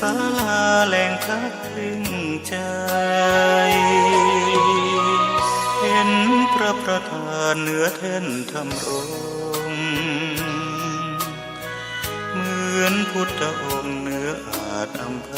ศาลาแหล่งพักพึ่งใจเห็นพระประธานเหนือแท่นธรรมรงค์เหมือนพุทธองค์เหนืออาจอำไพ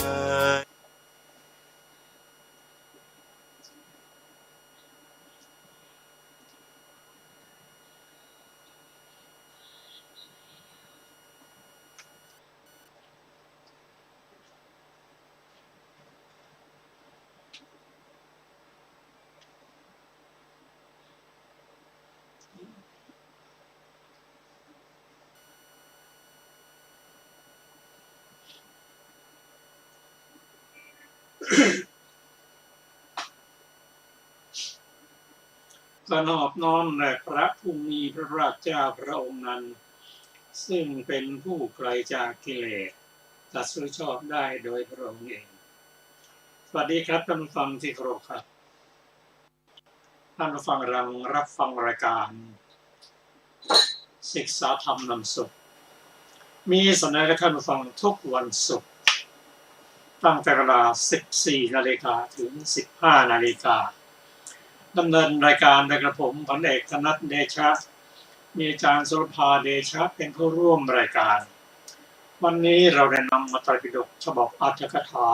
ก็นอบน้อมแด่พระผู้มีพระภาคเจ้าพระองค์นั้นซึ่งเป็นผู้ไกลจากกิเลสตรัสรู้ชอบได้โดยพระองค์เองสวัสดีครับท่านผู้ฟังที่เคารพครับท่านผู้ฟังกำลังรับฟังรายการศึกษาธรรมนำสุขมีเสนอให้ท่านผู้ฟังทุกวันศุกร์ตั้งแต่เวลา 14 นาฬิกาถึง 15 นาฬิกาดำเนินรายการโดยกระผมพันเอกธนัทเดชะมีอาจารย์สุรภาเดชะเป็นผู้ร่วมรายการวันนี้เราได้นำมัตตปิฎกฉบับอรรถกถา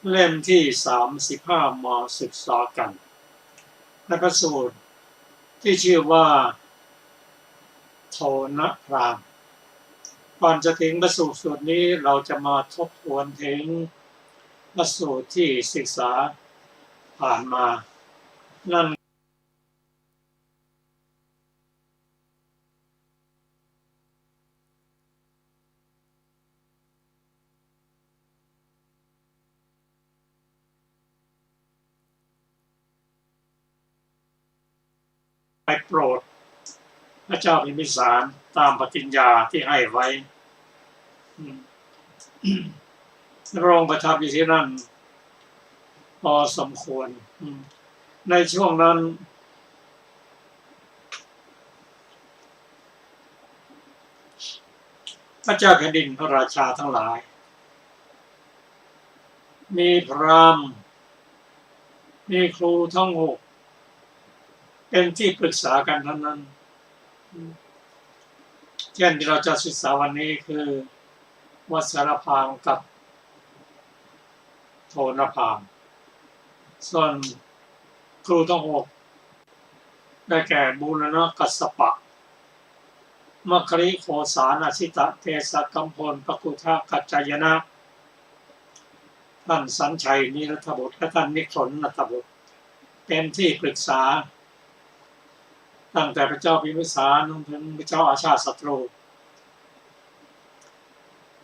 เล่มที่35มาศึกษากันในพระสูตรที่ชื่อว่าโทนพรามก่อนจะถึงพระสูตรนี้เราจะมาทบทวนถึงพระสูตรที่ศึกษาผ่านมานั่นไปโปรดพระเจ้าพิมพิสารตามปฏิญญาที่ให้ไว้พระองค์ประทับอยู่ที่นั่นพอสมควรในช่วงนั้นพระเจ้าแผ่นดินพระราชาทั้งหลายมีพราหมณ์มีครูทั้ง6เป็นที่ปรึกษากันทั้งนั้นเช่นที่เราจะศึกษาวันนี้คือวัสรพามกับโทนพามส่วนครูทั้ง6ได้แก่บูรณกัสสปะมัคคิริโคสานาชิตะเทสะกัมพลปกุทะกัจจายนะท่านสัญชัยนิรัตบุตรและท่านนิครนนัตบุตรเป็นที่ปรึกษาตั้งแต่พระเจ้าพิมพิสารถึงพระเจ้าอาชาติศัตรู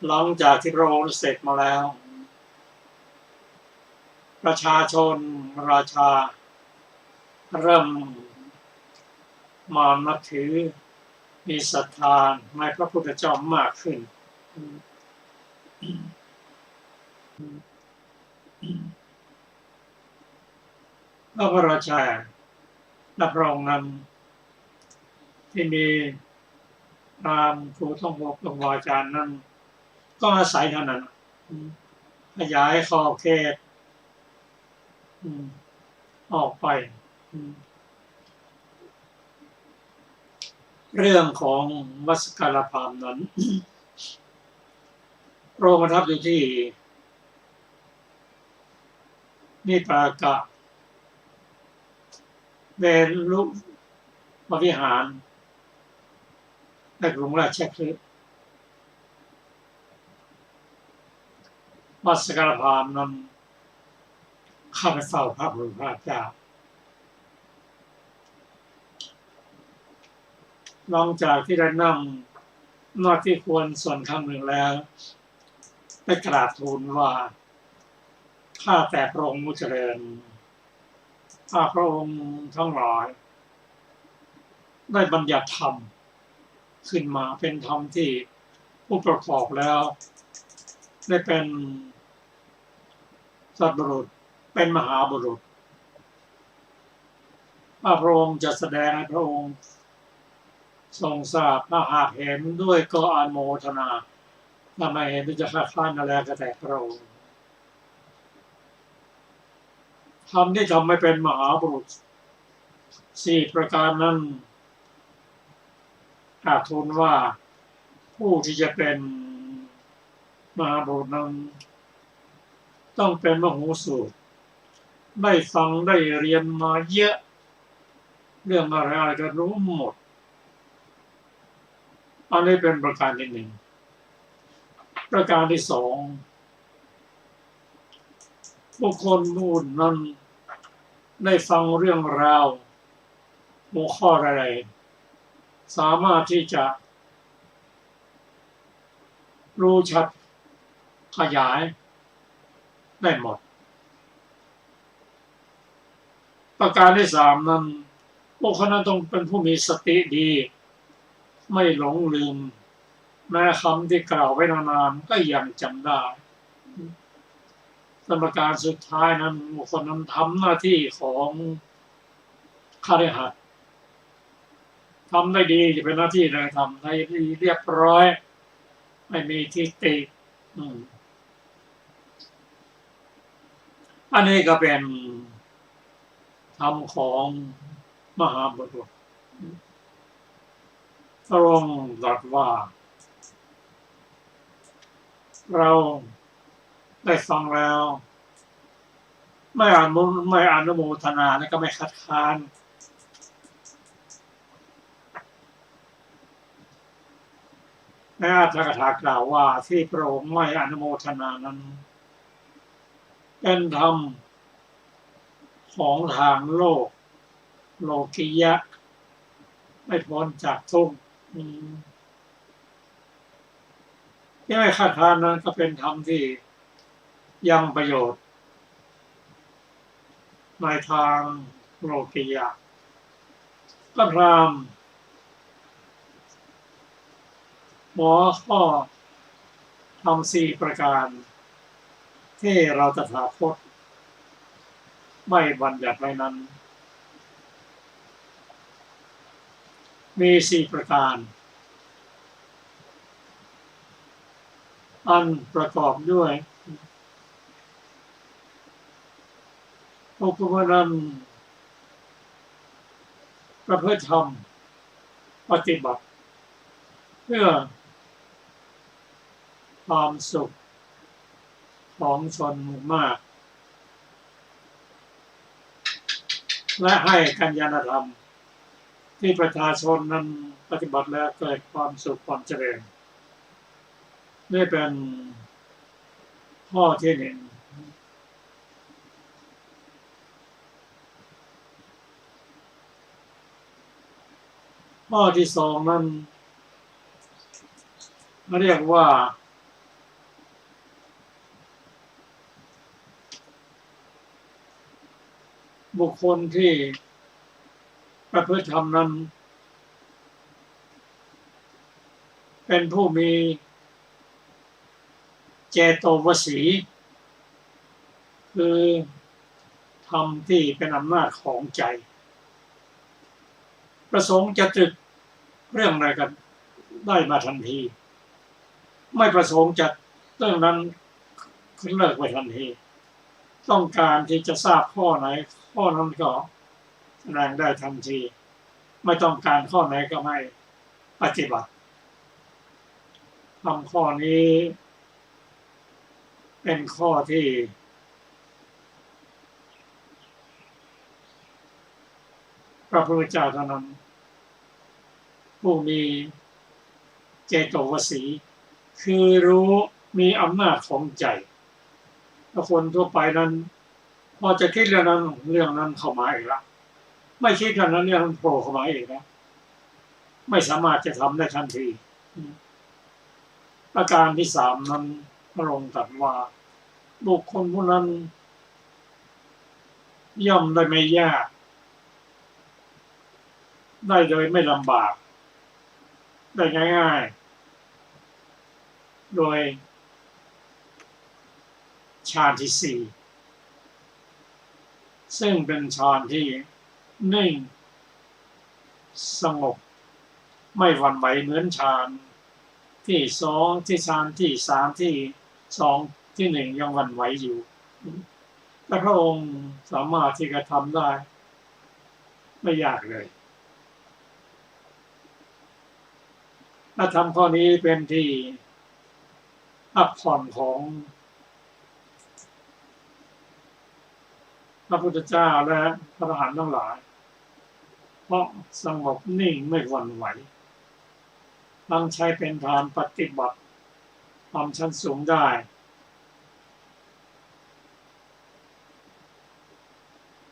หลังจากที่พระองค์เสร็จมาแล้วประชาชนราชาเริ่มมานับถือมีศรัทธาในพระพุทธเจ้ามากขึ้นพระราชาและพระองค์นั้นที่มีตามครูท่องบกหลวงอาจารย์นั้นก็อาศัยเท่านั้นขยายขอบเขตออกไปเรื่องของวัสกรพามนั้นพระองค์ประทับอยู่ที่นิปากะเวลุวิหารในกรุงราชคฤห์วัสกรพามนั้นเข้าไปเฝ้าพระบรมราชาหลังจากที่ได้นั่งหน้าที่ควรส่วนคำหนึ่งแล้วได้กราบทูลว่าข้าแต่พระองค์ผู้เจริญข้าพระองค์ทั้งหลายได้บัญญัติธรรมขึ้นมาเป็นธรรมที่ผู้ประกอบแล้วได้เป็นสัตบุรุษเป็นมหาบุรุษพระองค์จะแสดงให้พระองค์ทรงทราบถ้าหากเห็นด้วยก็อนุโมทนา ทำไมเห็นที่จะคัดค้านอะไรก็แต่เราทำที่ทำไม่เป็นมหาบุรุษสี่ประการนั้นกราบทูลว่าผู้ที่จะเป็นมหาบุรุษนั้นต้องเป็นมโหสถได้ฟังได้เรียนมาเยอะเรื่องอะไรอะไรก็รู้หมดอันนี้เป็นประการที่หนึ่งประการที่สองบุคคลผู้นั้นได้ฟังเรื่องราวหัวข้ออะไรสามารถที่จะรู้ชัดขยายได้หมดประการที่สามนั้นบุคคลนั้นต้องเป็นผู้มีสติดีไม่หลงลืมแม้คำที่กล่าวไว้นานๆก็ยังจำได้ประการสุดท้ายนั้นบุคคลนั้นทำหน้าที่ของคฤหัสถ์ทำได้ดีจะเป็นหน้าที่อะไรทำได้ดีเรียบร้อยไม่มีทิฏฐิอันนี้ก็เป็นธรรมของมหาบุรุษพระองค์ตรัสว่าเราได้ฟังแล้วไม่อนุโมทนาและก็ไม่คัดค้านในอัตถกถากล่าวว่าที่พระองค์ไม่อนุโมทนานั้นเป็นธรรมของทางโลกโลกิยะไม่พ้นจากทุกข์ที่ไม่คัดค้านนั้นก็เป็นธรรมที่ยังประโยชน์ในทางโลกิยะก็พราหมณ์หมอข้อทำสี่ประการที่เราตถาคตไม่บัญญัติไว้นั้นมีสี่ประการอันประกอบด้วยผู้นั้นประพฤติธรรมปฏิบัติเพื่อความสุขของชนหมู่มากและให้กัญญาณธรรมที่ประชาชนนั้นปฏิบัติแล้วเกิดความสุขความเจริญนี่เป็นข้อที่หนึ่งข้อที่สองนั้นเรียกว่าบุคคลที่ประพฤติธรรมนั้นเป็นผู้มีเจโตวสีคือธรรมที่เป็นอำนาจของใจประสงค์จะตรึกเรื่องอะไรกันได้มาทันทีไม่ประสงค์จะเรื่องนั้นเลิกไปทันทีต้องการที่จะทราบข้อไหนข้อนั้นก็แสดงได้ทันทีไม่ต้องการข้อไหนก็ไม่ปฏิบัติทำข้อนี้เป็นข้อที่พระพุทธเจ้าเท่านั้นผู้มีเจโตวสีคือรู้มีอำนาจของใจถ้าคนทั่วไปนั้นพอจะคิดเรื่องนั้นเข้ามาอีกแล้วไม่คิดเรื่องนั้นเรื่องนั้นโผล่เข้ามาอีกแล้วไม่สามารถจะทำได้ทันทีประการที่สามนั้นพระองค์ตรัสว่าบุคคลผู้นั้นย่อมได้ไม่ยากได้โดยไม่ลำบากได้ง่ายๆโดยฌานที่สี่ซึ่งเป็นฌานที่นิ่งสงบไม่หวั่นไหวเหมือนฌาน ที่สองที่สามที่สามที่สองที่หนึ่งยังหวั่นไหวอยู่แต่พระองค์สามารถที่จะทำได้ไม่ยากเลยถ้าทำข้อนี้เป็นที่พักผ่อนของพระพุทธเจ้าและพระอรหันต์ทั้งหลายเพราะสงบนิ่งไม่หวั่นไหวตั้งใช้เป็นฐานปฏิบัติทำชั้นสูงได้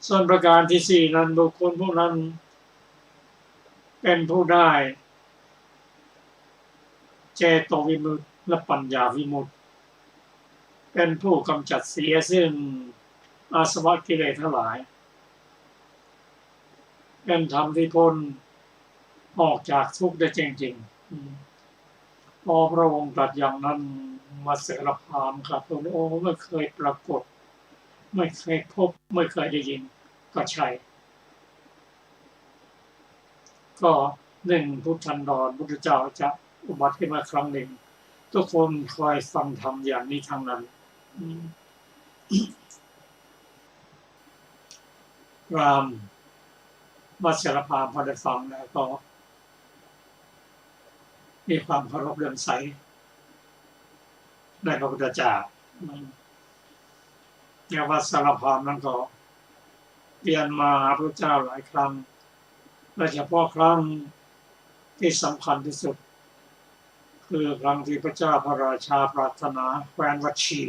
ส่วนประการที่สี่นั้นบุคคลพวกนั้นเป็นผู้ได้เจโตวิมุตติและปัญญาวิมุตติเป็นผู้กำจัดเสียซึ่งอาสวะกิเลสทั้งหลายเป็นธรรมที่พ้นออกจากทุกข์ได้จริงๆพอพระองค์ตรัสอย่างนั้นมาเสรพามครับพระองค์ไม่เคยปรากฏไม่เคยพบไม่เคยได้ยินก็ใช่ก็หนึ่งพุทธันดรพุทธเจ้าจะอุบัติขึ้นมาครั้งหนึ่งทุกคนคอยฟังธรรมอย่างนี้ทั้งนั้นรามวัชรพามพอได้ฟังแล้วก็มีความเคารพเลื่อมใสในพระพุทธเจ้าแต่วัชรพามนั้นก็เรียนมาหาพระเจ้าหลายครั้งโดยเฉพาะครั้งที่สำคัญที่สุดคือครั้งที่พระเจ้าพระราชาปรารถนาแคว้นวัชี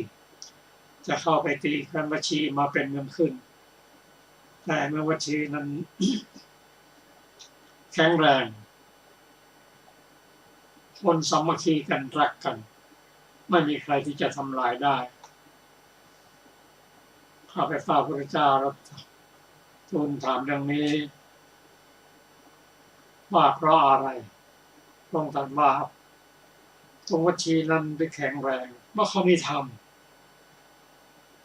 จะเข้าไปตีแคว้นวัชีมาเป็นเมืองขึ้นแต่เมืองวัชีนั้นแข็งแรงคนสามัคคีกันรักกันไม่มีใครที่จะทำลายได้ข้าไปเฝ้าพระเจ้าแล้วทูลถามเรื่องนี้ว่าเพราะอะไรทรงตรัสว่าตรงวัชีนั้นได้แข็งแรงเมื่อเขามีธรรม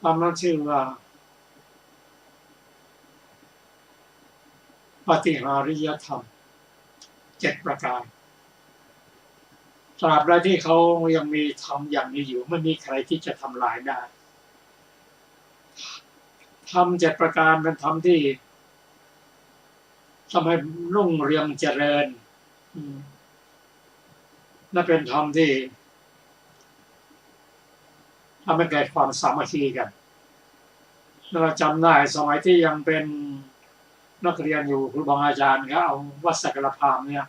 นั้นชื่อว่าปฏิหาริยธรรม7ประการตราบใดที่เขายังมีธรรมอย่างนี้อยู่ไม่มีใครที่จะทำลายได้ธรรม7ประการเป็นธรรมที่ทำให้รุ่งเรืองเจริญนั่นเป็นธรรมที่ทำให้เกิดความสามัคคีกันเราจำได้สมัยที่ยังเป็นนักเรียนอยู่ครูบาอาจารย์ก็เอาวัดสักการพามเนี่ย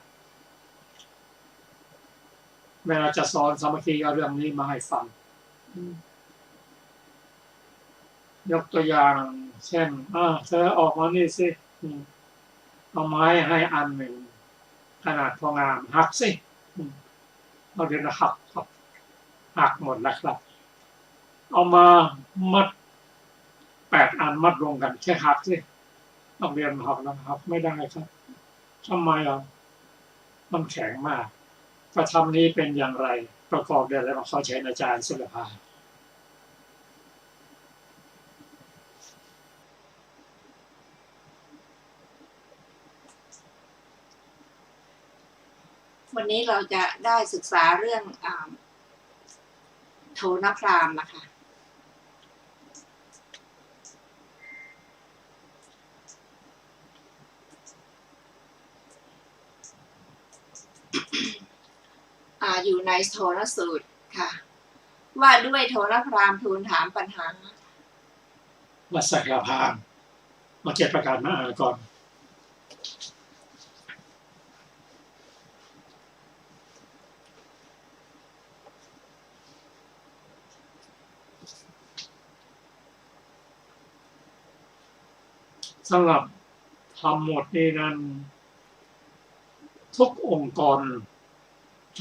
เวลาจะสอนสามัคคีเอาเรื่องนี้มาให้ฟังยกตัวอย่างเช่นเธอออกมานี่สิเอาไม้ให้อันหนึ่งขนาดพองามหักสิเราเรียนหักหมดแล้วครับเอามามัด8 อันมัดรวมกันแค่หักสิต้องเรียนหักแล้วหักไม่ได้ครับทำไมมันแข็งมากพระธรรมนี้เป็นอย่างไรประกอบด้วยอะไรมาเขาใช้อาจารย์ศิลปาวันนี้เราจะได้ศึกษาเรื่องโทนพราหมณ์นะคะอยู่ในโทนสูตรค่ะว่าด้วยโทนพราหมณ์ทูลถามปัญหาวัดสักการพามมา7ประการมาก่อนสำหรับธรรมหมดนี้นั้นทุกองค์กร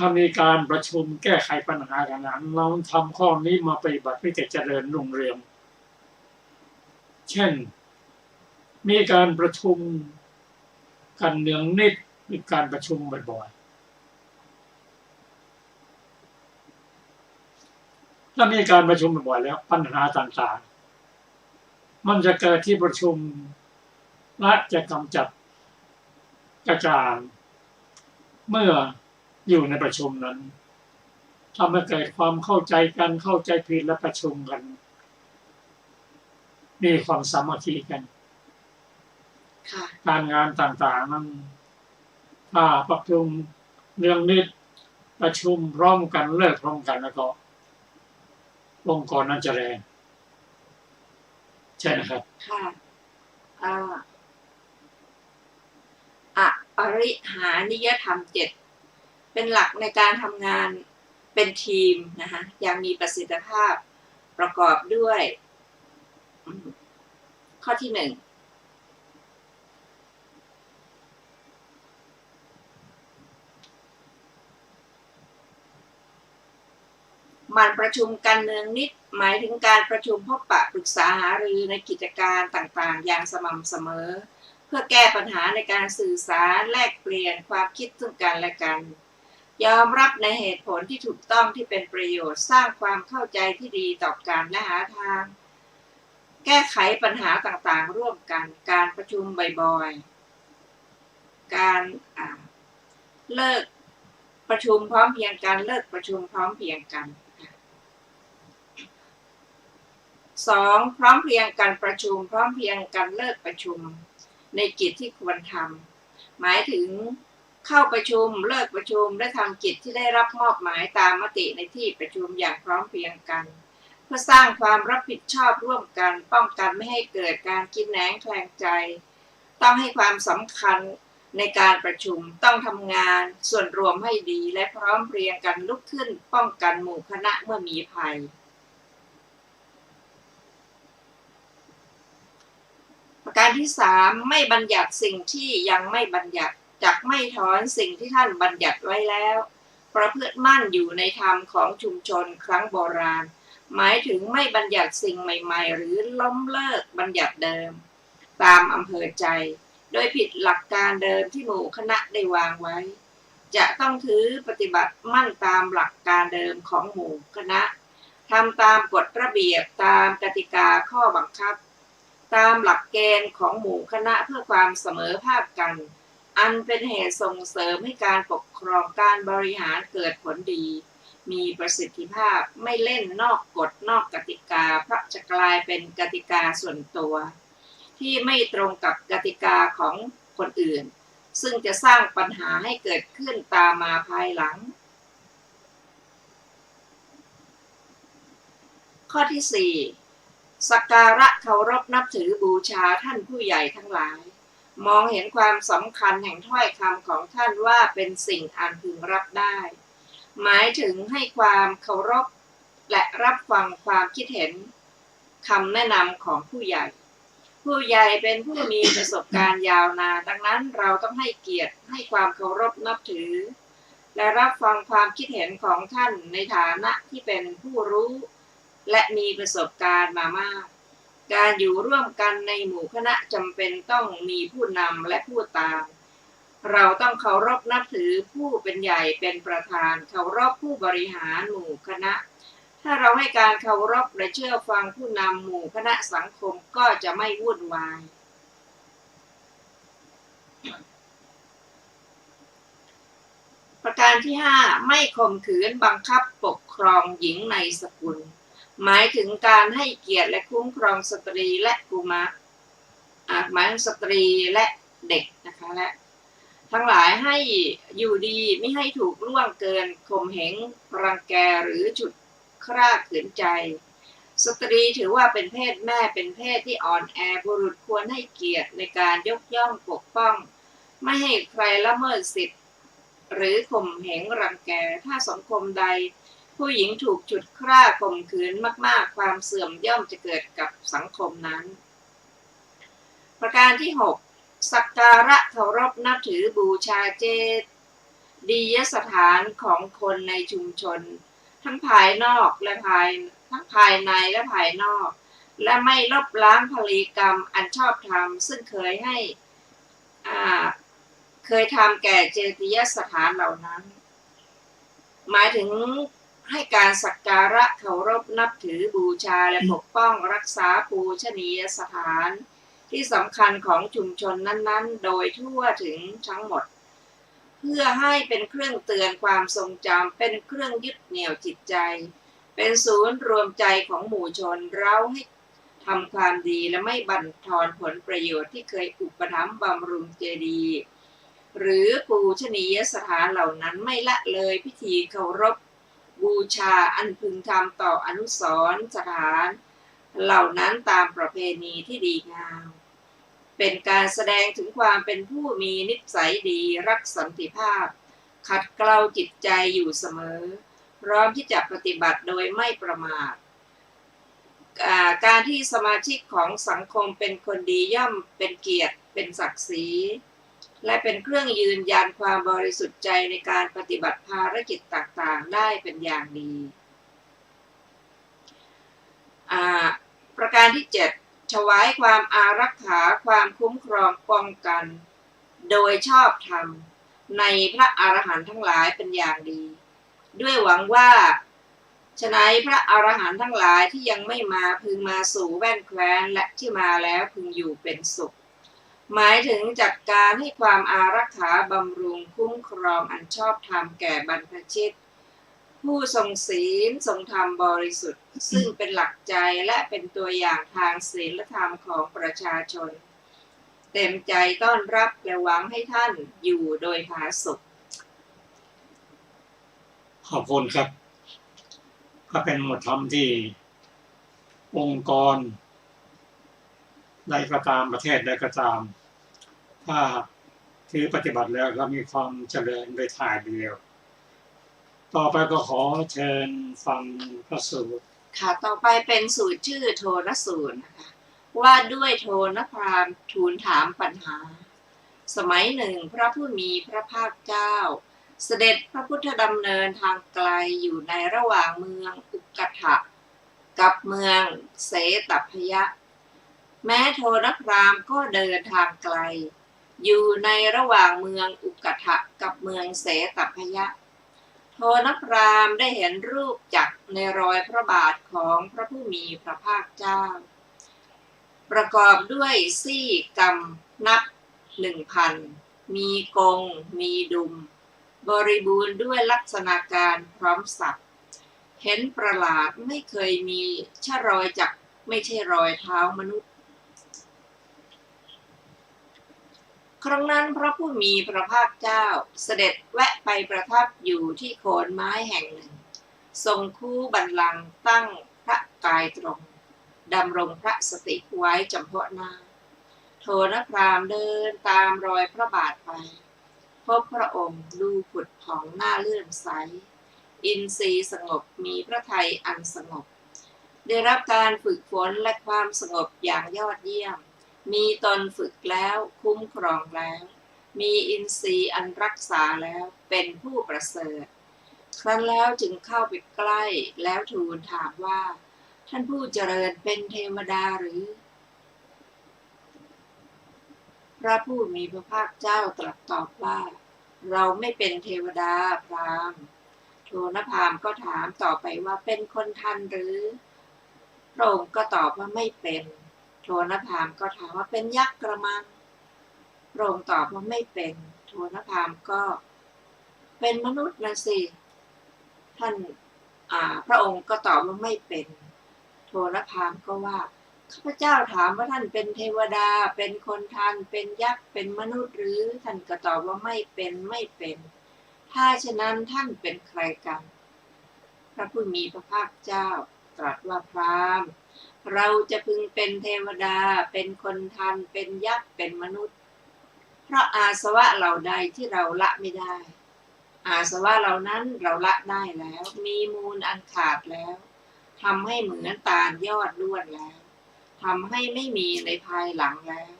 ถ้ามีการประชุมแก้ไขปัญหากันนั้นเราทำข้อนี้มาปฏิบัติเพื่อจะเจริญรุ่งเรืองเช่นมีการประชุมกันเนืองนิดมีการประชุมบ่อยๆถ้ามีการประชุมบ่อยๆแล้วปัญหาต่างๆมันจะเกิดที่ประชุมและจะกำจัดกระจ่างเมื่ออยู่ในประชุมนั้น ทำให้เกิดความเข้าใจกันเข้าใจผิดและประชุมกันมีความสามัคคีกันการงานต่างๆนั้นถ้าประชุมเรื่องนิดประชุมพร้อมกันเลิกพร้อมกันแล้วก็องค์กรนั้นจะแรงใช่นะครับค่ะอริหานิยธรรม7เป็นหลักในการทำงานเป็นทีมนะคะอย่างมีประสิทธิภาพประกอบด้วยข้อที่1มันประชุมกันเนืองนิดหมายถึงการประชุมพบปะปรึกษาหารือในกิจการต่างๆอย่างสม่ำเสมอเพื่อแก้ปัญหาในการสื่อสารแลกเปลี่ยนความคิดซึ่งกันและกันยอมรับในเหตุผลที่ถูกต้องที่เป็นประโยชน์สร้างความเข้าใจที่ดีต่อกันและหาทางแก้ไขปัญหาต่างๆร่วมกันการประชุมบ่อยๆการเลิกประชุมพร้อมเพรียงกันเลิกประชุมพร้อมเพรียงกัน2พร้อมเพรียงกันประชุมพร้อมเพรียงกันเลิกประชุมในกิจที่ควรทำหมายถึงเข้าประชุมเลิกประชุมและทำกิจที่ได้รับมอบหมายตามมติในที่ประชุมอย่างพร้อมเพรียงกันเพื่อสร้างความรับผิดชอบร่วมกันป้องกันไม่ให้เกิดการกินแหนงแคลงใจต้องให้ความสำคัญในการประชุมต้องทำงานส่วนรวมให้ดีและพร้อมเพรียงกันลุกขึ้นป้องกันหมู่คณะเมื่อมีภัยประการที่3ไม่บัญญัติสิ่งที่ยังไม่บัญญัติจักไม่ถอนสิ่งที่ท่านบัญญัติไว้แล้วประพฤติมั่นอยู่ในธรรมของชุมชนครั้งโบราณหมายถึงไม่บัญญัติสิ่งใหม่ๆหรือล้มเลิกบัญญัติเดิมตามอำเภอใจโดยผิดหลักการเดิมที่หมู่คณะได้วางไว้จะต้องถือปฏิบัติมั่นตามหลักการเดิมของหมู่คณะทำตามกฎระเบียบตามกติกาข้อบังคับตามหลักเกณฑ์ของหมู่คณะเพื่อความเสมอภาคกันอันเป็นเหตุส่งเสริมให้การปกครองการบริหารเกิดผลดีมีประสิทธิภาพไม่เล่นนอกกฎนอกกติกาเพราะจะกลายเป็นกติกาส่วนตัวที่ไม่ตรงกับกติกาของคนอื่นซึ่งจะสร้างปัญหาให้เกิดขึ้นตามมาภายหลังข้อที่4สักการะเคารพนับถือบูชาท่านผู้ใหญ่ทั้งหลายมองเห็นความสำคัญแห่งถ้อยคำของท่านว่าเป็นสิ่งอันพึงรับได้หมายถึงให้ความเคารพและรับฟังความคิดเห็นคำแนะนำของผู้ใหญ่เป็นผู้มีประสบการณ์ยาวนานดังนั้นเราต้องให้เกียรติให้ความเคารพนับถือและรับฟังความคิดเห็นของท่านในฐานะที่เป็นผู้รู้และมีประสบการณ์มามากการอยู่ร่วมกันในหมู่คณะจำเป็นต้องมีผู้นำและผู้ตามเราต้องเคารพนับถือผู้เป็นใหญ่เป็นประธานเคารพผู้บริหารหมู่คณะถ้าเราให้การเคารพและเชื่อฟังผู้นำหมู่คณะสังคมก็จะไม่วุ่นวายประการที่5ไม่ข่มขืนบังคับปกครองหญิงในสกุลหมายถึงการให้เกียรติและคุ้มครองสตรีและกุมารหมายถึงสตรีและเด็กนะคะและทั้งหลายให้อยู่ดีไม่ให้ถูกล่วงเกินข่มเหงรังแกหรือฉุดคร่าขืนใจสตรีถือว่าเป็นเพศแม่เป็นเพศที่อ่อนแอบุรุษควรให้เกียรติในการยกย่องปกป้องไม่ให้ใครละเมิดสิทธิ์หรือข่มเหงรังแกถ้าสังคมใดผู้หญิงถูกฉุดคร่าข่มขืนมากๆความเสื่อมย่อมจะเกิดกับสังคมนั้นประการที่6สักการะเคารพนับถือบูชาเจดียสถานของคนในชุมชนทั้งภายนอกและทั้งภายในและภายนอกและไม่ลบล้างพฤติกรรมอันชอบธรรมซึ่งเคยทำแก่เจดียสถานเหล่านั้นหมายถึงให้การสักการะเคารพนับถือบูชาและปกป้องรักษาปูชนียสถานที่สำคัญของชุมชนนั้นๆโดยทั่วถึงทั้งหมด เพื่อให้เป็นเครื่องเตือนความทรงจำเป็นเครื่องยึดเหนี่ยวจิตใจเป็นศูนย์รวมใจของหมู่ชนเราให้ทำความดีและไม่บั่นทอนผลประโยชน์ที่เคยอุปถัมภ์บำรุงเจดีย์หรือปูชนียสถานเหล่านั้นไม่ละเลยพิธีเคารพบูชาอันพึงทำต่ออนุสรณ์สถานเหล่านั้นตามประเพณีที่ดีงามเป็นการแสดงถึงความเป็นผู้มีนิสัยดีรักสันติภาพขัดเกลาจิตใจอยู่เสมอพร้อมที่จะปฏิบัติโดยไม่ประมาทการที่สมาชิกของสังคมเป็นคนดีย่อมเป็นเกียรติเป็นศักดิ์ศรีและเป็นเครื่องยืนยันความบริสุทธิ์ใจในการปฏิบัติภารกิจต่างๆได้เป็นอย่างดีประการที่ 7 ถวายความอารักขาความคุ้มครองป้องกันโดยชอบธรรมในพระอรหันต์ทั้งหลายเป็นอย่างดีด้วยหวังว่าฉะนั้นพระอรหันต์ทั้งหลายที่ยังไม่มาพึงมาสู่แว่นแคว้นและที่มาแล้วพึงอยู่เป็นสุขหมายถึงจัดการให้ความอารักขาบำรุงคุ้มครองอันชอบธรรมแก่บรรพชิตผู้ทรงศีลทรงธรรมบริสุทธิ์ซึ่งเป็นหลักใจและเป็นตัวอย่างทางศีลธรรมของประชาชนเต็มใจต้อนรับและหวังให้ท่านอยู่โดยผาสุกขอบคุณครับก็เป็นหมวดธรรมที่องค์กรใดก็ตามประเทศใดก็ตามถ้าถือปฏิบัติแล้วก็มีความเจริญโดยถ่ายเดียวต่อไปก็ขอเชิญฟังพระสูตรค่ะต่อไปเป็นสูตรชื่อโทนสูตรนะคะว่าด้วยโทนพราหมณ์ทูลถามปัญหาสมัยหนึ่งพระผู้มีพระภาคเจ้าเสด็จพระพุทธดำเนินทางไกลอยู่ในระหว่างเมืองอุกถะกับเมืองเสตพยะแม้โทนพราหมณ์ก็เดินทางไกลอยู่ในระหว่างเมืองอุกถะกับเมืองเสตพยะโทนพราหมณ์ได้เห็นรูปจักรในรอยพระบาทของพระผู้มีพระภาคเจ้าประกอบด้วยซี่กำนับ 1,000 มีกงมีดุมบริบูรณ์ด้วยลักษณะการพร้อมสับเห็นประหลาดไม่เคยมีรอยจักรไม่ใช่รอยเท้ามนุษย์ครั้งนั้นพระผู้มีพระภาคเจ้าเสด็จแวะไปประทับอยู่ที่โคนไม้แห่งหนึ่งทรงคู่บัลลังก์ตั้งพระกายตรงดำรงพระสติไว้จำเพาะหน้าโทนพราหมณ์เดินตามรอยพระบาทไปพบพระองค์ดูผุดผ่องหน้าเลื่อมใสอินทรีย์สงบมีพระทัยอันสงบได้รับการฝึกฝนและความสงบอย่างยอดเยี่ยมมีตนฝึกแล้วคุ้มครองแล้วมีอินทรีย์อันรักษาแล้วเป็นผู้ประเสริฐครั้นแล้วจึงเข้าไปใกล้แล้วทูลถามว่าท่านผู้เจริญเป็นเทวดาหรือพระผู้มีพระภาคเจ้าตรัสตอบว่าเราไม่เป็นเทวดาพราหมณ์โทนพราหมณ์ก็ถามต่อไปว่าเป็นคนทันหรือพระองค์ก็ตอบว่าไม่เป็นโทนพราหมณ์ก็ถามว่าเป็นยักษ์กระมังพระองค์ตอบว่าไม่เป็นโทนพราหมณ์ก็เป็นมนุษย์นะสิท่านพระองค์ก็ตอบว่าไม่เป็นโทนพราหมณ์ก็ว่าข้าพเจ้าถามว่าท่านเป็นเทวดาเป็นคนทันเป็นยักษ์เป็นมนุษย์หรือท่านก็ตอบว่าไม่เป็นถ้าฉะนั้นท่านเป็นใครกันพระผู้มีพระภาคเจ้าตรัสว่าพราหมณ์เราจะพึงเป็นเทวดาเป็นคนทันเป็นยักษ์เป็นมนุษย์เพราะอาสวะเหล่าใดที่เราละไม่ได้อาสวะเหล่านั้นเราละได้แล้วมีมูลอันขาดแล้วทำให้เหมือนตาลยอดล้วนแล้วทำให้ไม่มีในภายหลังแล้ว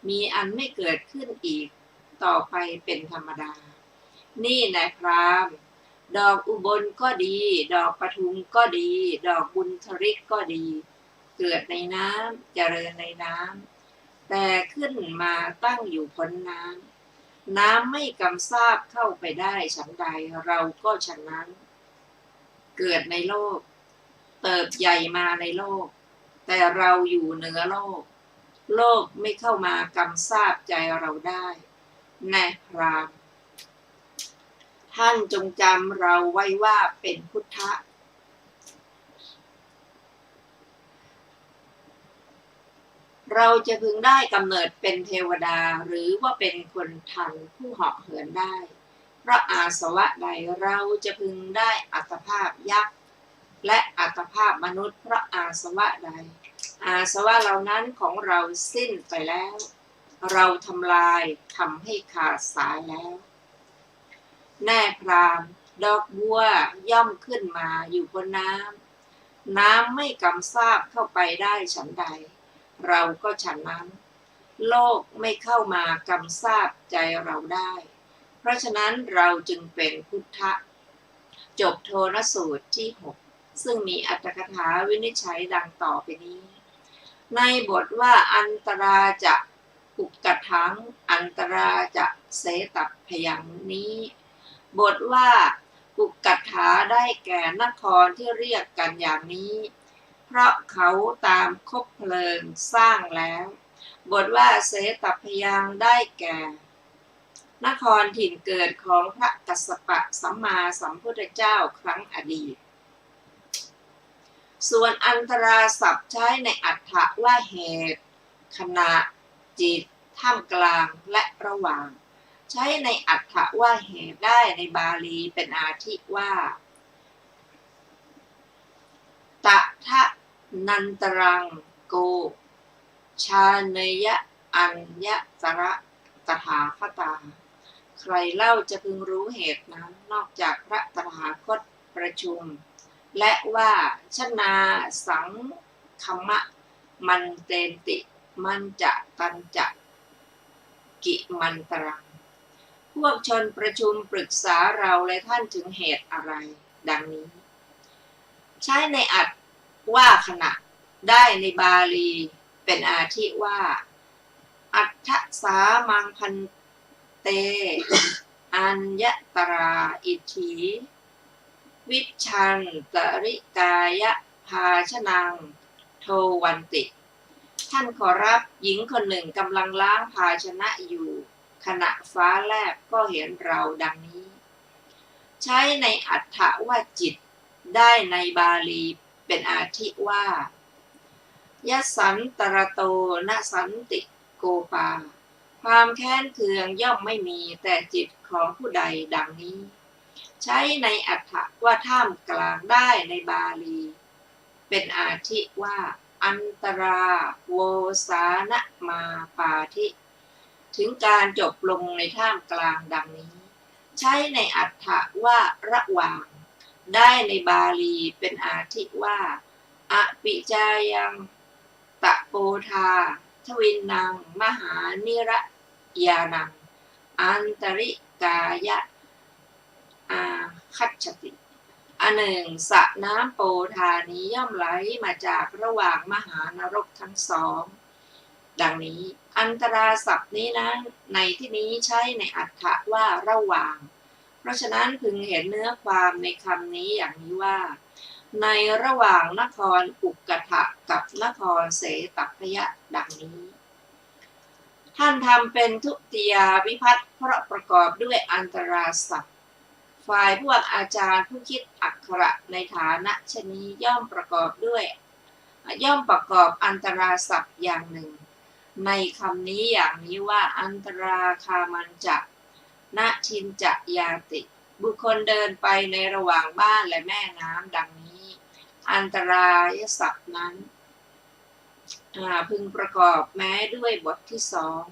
มีอันไม่เกิดขึ้นอีกต่อไปเป็นธรรมดานี่นายพราหมณ์ดอกอุบลก็ดีดอกปทุมก็ดีดอกบุญทริกก็ดีเกิดในน้ำเจริญในน้ำแต่ขึ้นมาตั้งอยู่พ้นน้ำไม่กำซาบเข้าไปได้ฉันใดเราก็ฉะนั้นเกิดในโลกเติบใหญ่มาในโลกแต่เราอยู่เหนือโลกไม่เข้ามากำซาบใจเราได้แน่พราหมณ์ ท่านจงจำเราไว้ว่าเป็นพุทธะเราจะพึงได้กำเนิดเป็นเทวดาหรือว่าเป็นคนทันผู้เหาะเหินได้เพราะอาสวะใดเราจะพึงได้อัตภาพยักษ์และอัตภาพมนุษย์เพราะอาสวะใดอาสวะเหล่านั้นของเราสิ้นไปแล้วเราทำลายทำให้ขาดสายแล้วแน่พรามดอกบัวย่อมขึ้นมาอยู่บนน้ำไม่กำซาบเข้าไปได้ฉันใดเราก็ฉันนั้นโลกไม่เข้ามากำซาบใจเราได้เพราะฉะนั้นเราจึงเป็นพุทธะจบโทนสูตรที่6ซึ่งมีอรรถกถาวินิจฉัยดังต่อไปนี้ในบทว่าอันตราจะอุกกถังอันตราจะเสตัพพยังนี้บทว่าอุกกถาได้แก่นครที่เรียกกันอย่างนี้เพราะเขาตามคบเพลิงสร้างแล้วบทว่าเสตัพพยังได้แก่นครถิ่นเกิดของพระกัสสปะสัมมาสัมพุทธเจ้าครั้งอดีตส่วนอันตราศัพท์ใช้ในอรรถะว่าเหตุขณะจิตท่ามกลางและระหว่างใช้ในอรรถะว่าเหตุได้ในบาลีเป็นอาทิว่าตถะนันตรังโกชาเนยะอัญญตระตถาคตาใครเล่าจะพึงรู้เหตุนั้นนอกจากพระตถาคตประชุมและว่าชนาสังคัมมะมันเตนติมันจะตันจะกิมันตรังพวกชนประชุมปรึกษาเราและท่านถึงเหตุอะไรดังนี้ใช้ในอัตถว่าขณะได้ในบาลีเป็นอาทิว่าอัฏฐสามังพันเตอัญญตราอิทธิวิชันตริกายภาชนังโทวันติท่านขอรับหญิงคนหนึ่งกำลังล้างภาชนะอยู่ขณะฟ้าแลบก็เห็นเราดังนี้ใช้ในอัฏฐว่าจิตได้ในบาลีเป็นอาทิว่ายสันตรโตนสันติโกปาความแค้นเคืองย่อมไม่มีแต่จิตของผู้ใดดังนี้ใช้ในอัฏฐว่าท่ามกลางได้ในบาลีเป็นอาทิว่าอันตราโวสานะมาปาทิถึงการจบลงในท่ามกลางดังนี้ใช้ในอัฏฐว่าระหว่างได้ในบาลีเป็นอาทิว่าอปิจายังตะโปธาทวินนังมหานิระยานังอันตริกายะอาคัจฉติอันหนึ่งสระน้ำโปธานี้ย่อมไหลมาจากระหว่างมหานรกทั้งสองดังนี้อันตราศัพท์นี้นั้นในที่นี้ใช้ในอัฏฐว่าระหว่างเพราะฉะนั้นพึงเห็นเนื้อความในคำนี้อย่างนี้ว่าในระหว่างนครอุกกถะกับนครเสตัพพยะดังนี้ท่านทำเป็นทุติยาวิภัตเพราะประกอบด้วยอันตราศัพท์ฝ่ายพวกอาจารย์ผู้คิดอักขระในฐานะชนี้ย่อมประกอบอันตราศัพท์อย่างหนึ่งในคำนี้อย่างนี้ว่าอันตราคามันจะณทินจะยาติบุคคลเดินไปในระหว่างบ้านและแม่น้ำดังนี้อันตรายศัพท์นั้นพึงประกอบแม้ด้วยบทที่สอง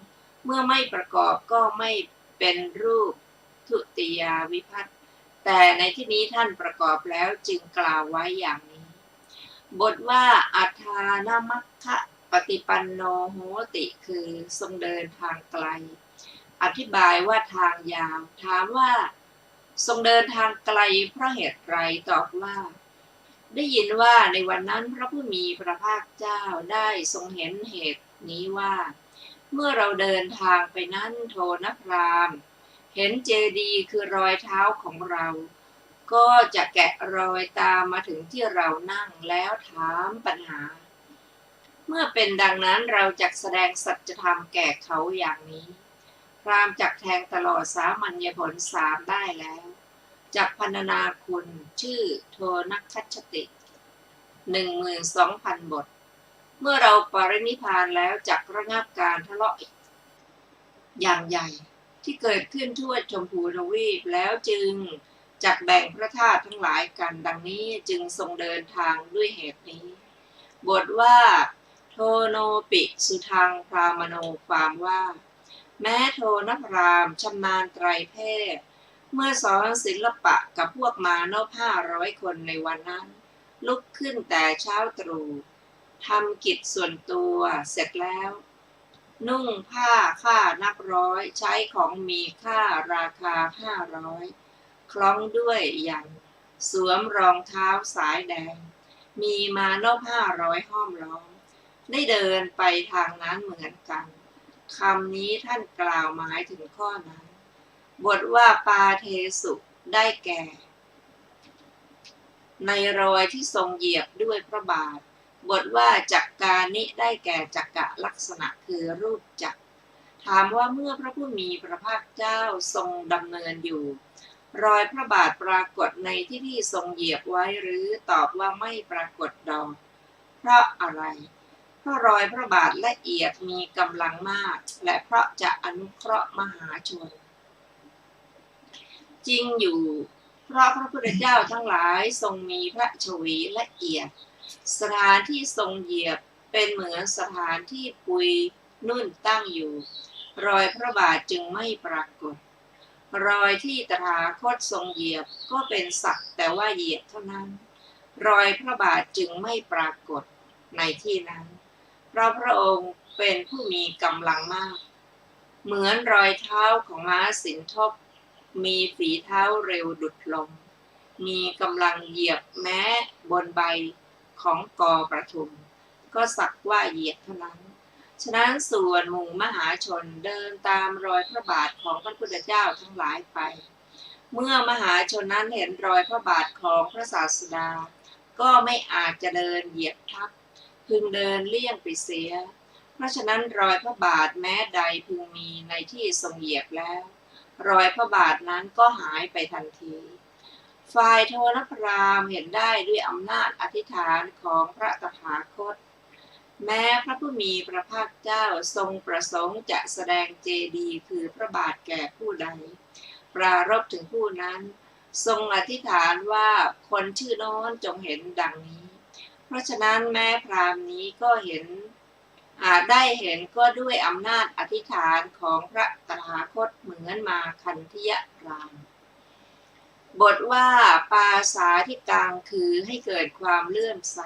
เมื่อไม่ประกอบก็ไม่เป็นรูปทุติยาวิภัตแต่ในที่นี้ท่านประกอบแล้วจึงกล่าวไว้อย่างนี้บทว่าอัฏฐานมัคคะปฏิปันโนโหติคือทรงเดินทางไกลอธิบายว่าทางยาวถามว่าทรงเดินทางไกลเพราะเหตุไรตอบว่าได้ยินว่าในวันนั้นพระผู้มีพระภาคเจ้าได้ทรงเห็นเหตุนี้ว่าเมื่อเราเดินทางไปนั้นโทนพราหมณ์เห็นเจดีย์คือรอยเท้าของเราก็จะแกะรอยตามมาถึงที่เรานั่งแล้วถามปัญหาเมื่อเป็นดังนั้นเราจักแสดงสัจธรรมแก่เขาอย่างนี้พราหมณ์จักแทงตลอดสามัญญผล3ได้แล้ว จากพรรณนาคุณชื่อโทนัคคัชชติ 12,000 บทเมื่อเราปรินิพพานแล้วจักระงับการทะเลาะอย่างใหญ่ที่เกิดขึ้นทั่วชมพูทวีปแล้วจึงจักแบ่งพระธาตุทั้งหลายกันดังนี้จึงทรงเดินทางด้วยเหตุนี้บทว่าโทโนปิสุทังพรามโนความว่าแม้โทนพรามชำนาญไตรเพศเมื่อสอนศิลปะกับพวกมานพ500 คนในวันนั้นลุกขึ้นแต่เช้าตรู่ทำกิจส่วนตัวเสร็จแล้วนุ่งผ้าค่านับร้อยใช้ของมีค่าราคา500คล้องด้วยอย่างสวมรองเท้าสายแดงมีมานพ500ห้อมล้อมได้เดินไปทางนั้นเหมือนกันคำนี้ท่านกล่าวหมายถึงข้อนั้นบทว่าปาเทสุได้แก่ในรอยที่ทรงเหยียบด้วยพระบาทบทว่าจักการนิได้แก่จักระลักษณะคือรูปจักรถามว่าเมื่อพระผู้มีพระภาคเจ้าทรงดำเนินอยู่รอยพระบาทปรากฏในที่ที่ทรงเหยียบไว้หรือตอบว่าไม่ปรากฏดอกเพราะอะไรเพราะรอยพระบาทละเอียดมีกำลังมากและเพราะจะอนุเคราะห์มหาชนจริงอยู่เพราะพระพุทธเจ้าทั้งหลายทรงมีพระชวีละเอียดสถานที่ทรงเหยียบเป็นเหมือนสถานที่ปุยนุ่นตั้งอยู่รอยพระบาทจึงไม่ปรากฏรอยที่ตถาคตทรงเหยียบก็เป็นสักแต่ว่าเหยียบเท่านั้นรอยพระบาทจึงไม่ปรากฏในที่นั้นเพราะพระองค์เป็นผู้มีกำลังมากเหมือนรอยเท้าของม้าสินทบมีฝีเท้าเร็วดุจลมมีกำลังเหยียบแม้บนใบของกอประทุมก็สักว่าเหยียบเท่านั้นฉะนั้นส่วนหมู่มหาชนเดินตามรอยพระบาทของพระพุทธเจ้าทั้งหลายไปเมื่อมหาชนนั้นเห็นรอยพระบาทของพระศาสดาก็ไม่อาจจะเดินเหยียบทับพึงเดินเลี่ยงไปเสียเพราะฉะนั้นรอยพระบาทแม้ใดพึงมีในที่ทรงเหยียบแล้วรอยพระบาทนั้นก็หายไปทันทีฝ่ายโทนพรามเห็นได้ด้วยอำนาจอธิษฐานของพระตถาคตแม้พระผู้มีพระภาคเจ้าทรงประสงค์จะแสดงเจดีย์คือพระบาทแก่ผู้ใดปรารภถึงผู้นั้นทรงอธิษฐานว่าคนชื่อโน้นจงเห็นดังนี้เพราะฉะนั้นแม้พราหมณ์นี้ก็เห็นได้เห็นก็ด้วยอำนาจอธิษฐานของพระตถาคตเหมือนมาคันธิยพราหมณ์บทว่าปาสาธิกังคือให้เกิดความเลื่อมใส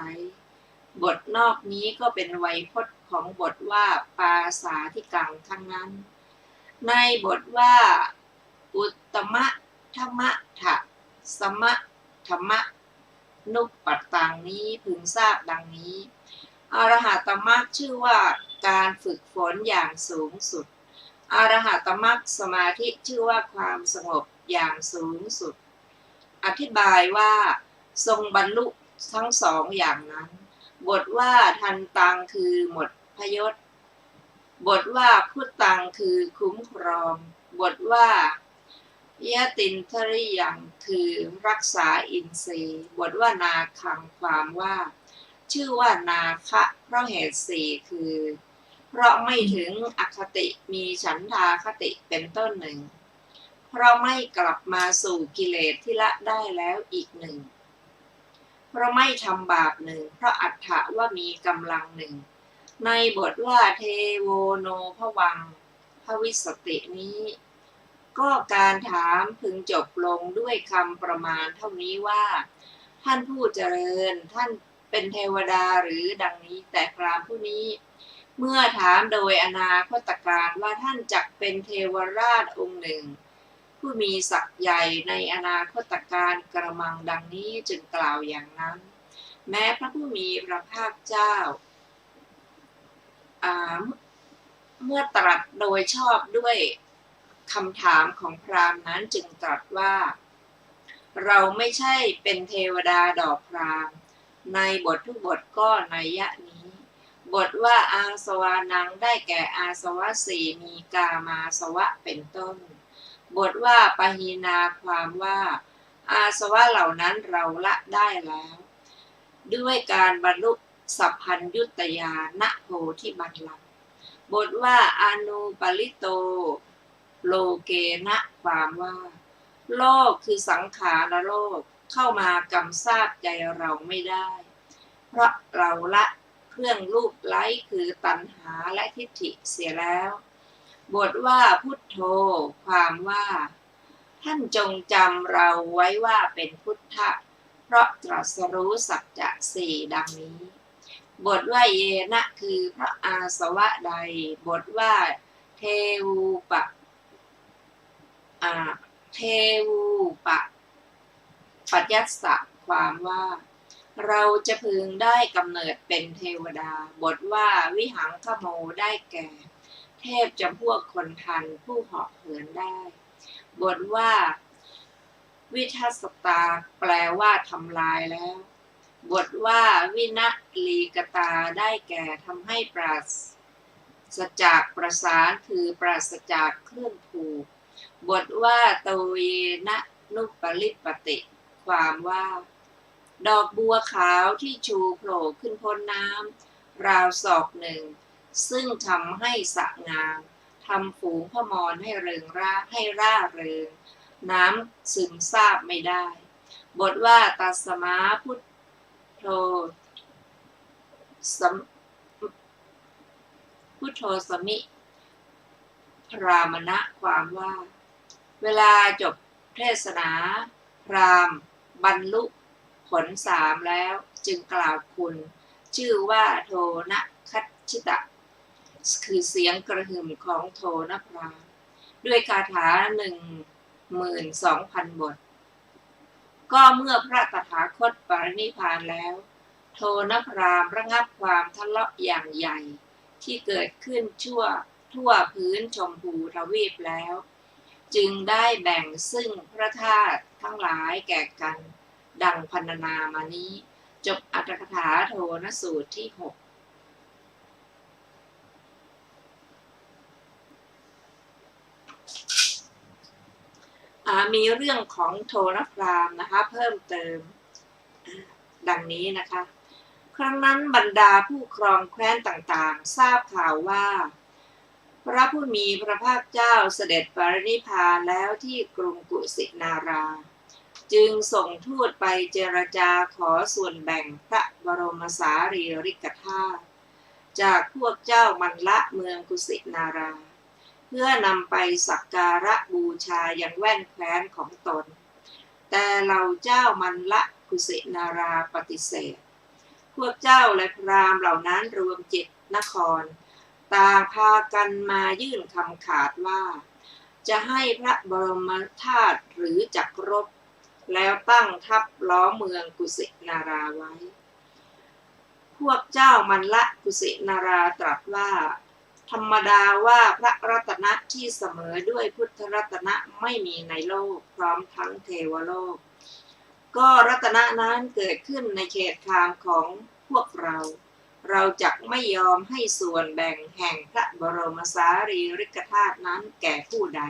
บทนอกนี้ก็เป็นไวยพจน์ของบทว่าปาสาธิกังทั้งนั้นในบทว่าอุตตมะธรรมะถะสมะธรรมะนุปปัตตังนี้พึงทราบดังนี้อรหัตมรรคชื่อว่าการฝึกฝนอย่างสูงสุดอรหัตมรรคสมาธิชื่อว่าความสงบอย่างสูงสุดอธิบายว่าทรงบรรลุทั้งสองอย่างนั้นบทว่าทันตังคือหมดพยศบทว่าพุตตังคือคุ้มครองบทว่ายะตินทริยังคือรักษาอินทรีย์บทว่านาคังความว่าชื่อว่านาคะเพราะเหตุสี่คือเพราะไม่ถึงอคติมีฉันทาคติเป็นต้นหนึ่งเพราะไม่กลับมาสู่กิเลสที่ละได้แล้วอีกหนึ่งเพราะไม่ทำบาปหนึ่งเพราะอัฏฐะว่ามีกำลังหนึ่งในบทว่าเทโวโนภวังภวิสตินี้ก็การถามพึงจบลงด้วยคำประมาณเท่านี้ว่าท่านผู้เจริญท่านเป็นเทวดาหรือดังนี้แต่พราหมณ์ผู้นี้เมื่อถามโดยอนาคตการว่าท่านจักเป็นเทวราชองค์หนึ่งผู้มีศักย์ใหญ่ในอนาคตการกระมังดังนี้จึงกล่าวอย่างนั้นแม้พระผู้มีพระภาคเจ้าเมื่อตรัสโดยชอบด้วยคำถามของพราหมณ์นั้นจึงตรัสว่าเราไม่ใช่เป็นเทวดาดอกพราหมณ์ในบททุกบทก็นัยยะนี้บทว่าอาสวานังได้แก่อาสวะสี่มีกามาสวะเป็นต้นบทว่าปหีนาความว่า อาสวะเหล่านั้นเราละได้แล้ว ด้วยการบรรลุสัพพัญญุตญาณโพธิบัลลังก์บทว่าอนุปลิโตโลเกนะความว่าโลกคือสังขารโลกเข้ามากำซาบใจเราไม่ได้ เพราะเราละเครื่องรูปไล้คือตัณหาและทิฏฐิเสียแล้ว บทว่าพุทโธความว่าท่านจงจำเราไว้ว่าเป็นพุทธะเพราะตรัสรู้สัจจะสี่ดังนี้ บทว่าเยนะคือพระอาสวะใด บทว่าเทวูปะเทวูปะปัจยัสสะความว่าเราจะพึงได้กำเนิดเป็นเทวดา บทว่าวิหังคโมได้แก่เทพจำพวกคนทันผู้เหาะเหินได้ บทว่าวิทัสตาแปลว่าทำลายแล้ว บทว่าวินะลีกตาได้แก่ทำให้ปราศจากประสานคือปราศจากเครื่องผูก บทว่าโตเยนะนุปลิปติความว่าดอกบัวขาวที่ชูโผล่ขึ้นพ้นน้ำราวศอกหนึ่งซึ่งทำให้สะงามทำฝูงพมรให้เริงร่าให้ร่าเริงน้ำซึมซาบไม่ได้ บทว่าตัสมาพุทโธสมิพรามณะความว่าเวลาจบเทศนาพราหมณ์บรรลุผล3แล้วจึงกล่าวคุณชื่อว่าโทนะคัจฉิตะคือเสียงกระหึ่มของโทนะพราหมณ์ด้วยคาถา12,000 บทก็เมื่อพระตถาคตปรินิพพานแล้วโทนะพราหมณ์ระงับความทะเลาะอย่างใหญ่ที่เกิดขึ้นทั่วพื้นชมพูทวีปแล้วจึงได้แบ่งซึ่งพระธาตุทั้งหลายแก่กันดังพรรณนามานี้จบอรรถกถาโทนสูตรที่ 6มีเรื่องของโทนะพราหมณ์นะคะเพิ่มเติมดังนี้นะคะครั้งนั้นบรรดาผู้ครองแคว้นต่างๆทราบข่าวว่าพระผู้มีพระภาคเจ้าเสด็จปรินิพพานแล้วที่กรุงกุสินาราจึงส่งทูตไปเจรจาขอส่วนแบ่งพระบรมสารีริกธาตุจากพวกเจ้ามัลละเมืองกุสินาราเพื่อนำไปสักการะบูชายังแว่นแคว้นของตนแต่เหล่าเจ้ามัลละกุสินาราปฏิเสธพวกเจ้าและพราหมณ์เหล่านั้นรวมจิตนครต่างพากันมายื่นคำขาดว่าจะให้พระบรมธาตุหรือจักรบแล้วตั้งทัพล้อมเมืองกุสินาราไว้พวกเจ้ามัลละกุสินาราตรัสว่าธรรมดาว่าพระรัตนะที่เสมอด้วยพุทธรัตนะไม่มีในโลกพร้อมทั้งเทวโลกก็รัตนะนั้นเกิดขึ้นในเขตคามของพวกเราจักไม่ยอมให้ส่วนแบ่งแห่งพระบรมสารีริกธาตุนั้นแก่ผู้ใด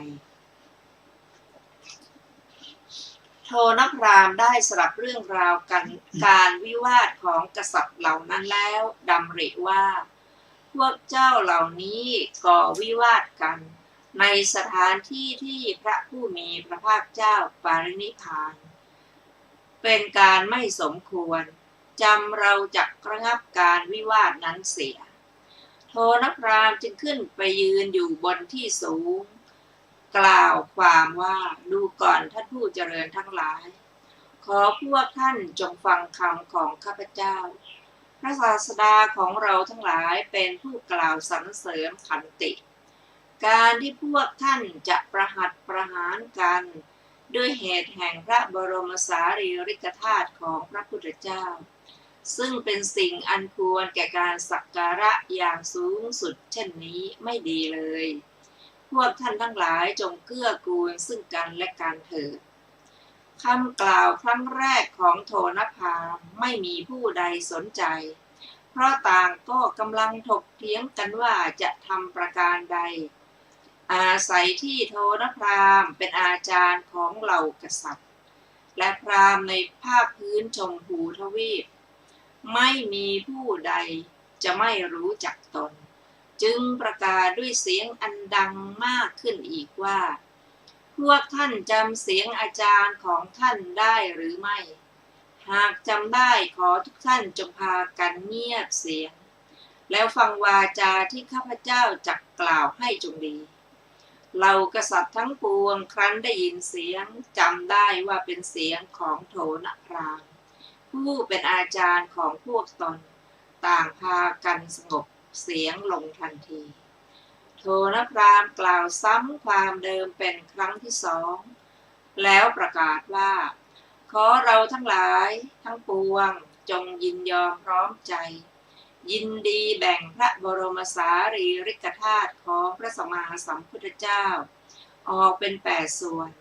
โทนะพราหมณ์ได้สลับเรื่องราวการวิวาทของกษัตริย์เหล่านั้นแล้วดำริว่าพวกเจ้าเหล่านี้ก่อวิวาทกันในสถานที่ที่พระผู้มีพระภาคเจ้าปรินิพพานเป็นการไม่สมควรจำเราจักระงับการวิวาทนั้นเสียโทนะพราหมณ์จึงขึ้นไปยืนอยู่บนที่สูงกล่าวความว่าดูก่อนท่านผู้เจริญทั้งหลายขอพวกท่านจงฟังคำของข้าพเจ้าพระศาสดาของเราทั้งหลายเป็นผู้กล่าวสรรเสริญขันติการที่พวกท่านจะประหัตประหารกันด้วยเหตุแห่งพระบรมสารีริกธาตุของพระพุทธเจ้าซึ่งเป็นสิ่งอันควรแก่การสักการะอย่างสูงสุดเช่นนี้ไม่ดีเลยพวกท่านทั้งหลายจงเกื้อกูลซึ่งกันและกันเถิดคำกล่าวครั้งแรกของโทนะพราหมณ์ไม่มีผู้ใดสนใจเพราะต่างก็กำลังถกเถียงกันว่าจะทำประการใดอาศัยที่โทนะพราหมณ์เป็นอาจารย์ของเหล่ากษัตริย์ และพราหมณ์ในภาคพื้นชมพูทวีปไม่มีผู้ใดจะไม่รู้จักตนจึงประกาศด้วยเสียงอันดังมากขึ้นอีกว่าพวกท่านจำเสียงอาจารย์ของท่านได้หรือไม่หากจำได้ขอทุกท่านจงพากันเงียบเสียงแล้วฟังวาจาที่ข้าพเจ้าจักกล่าวให้จงดีเหล่ากษัตริย์ทั้งปวงครั้นได้ยินเสียงจำได้ว่าเป็นเสียงของโถนพราหมณ์ผู้เป็นอาจารย์ของพวกตนต่างพากันสงบเสียงลงทันทีโถนพราหมณ์กล่าวซ้ำความเดิมเป็นครั้งที่สองแล้วประกาศว่าขอเราทั้งหลายทั้งปวงจงยินยอมพร้อมใจยินดีแบ่งพระบรมสารีริกธาตุของพระสัมมาสัมพุทธเจ้าออกเป็น8 ส่วน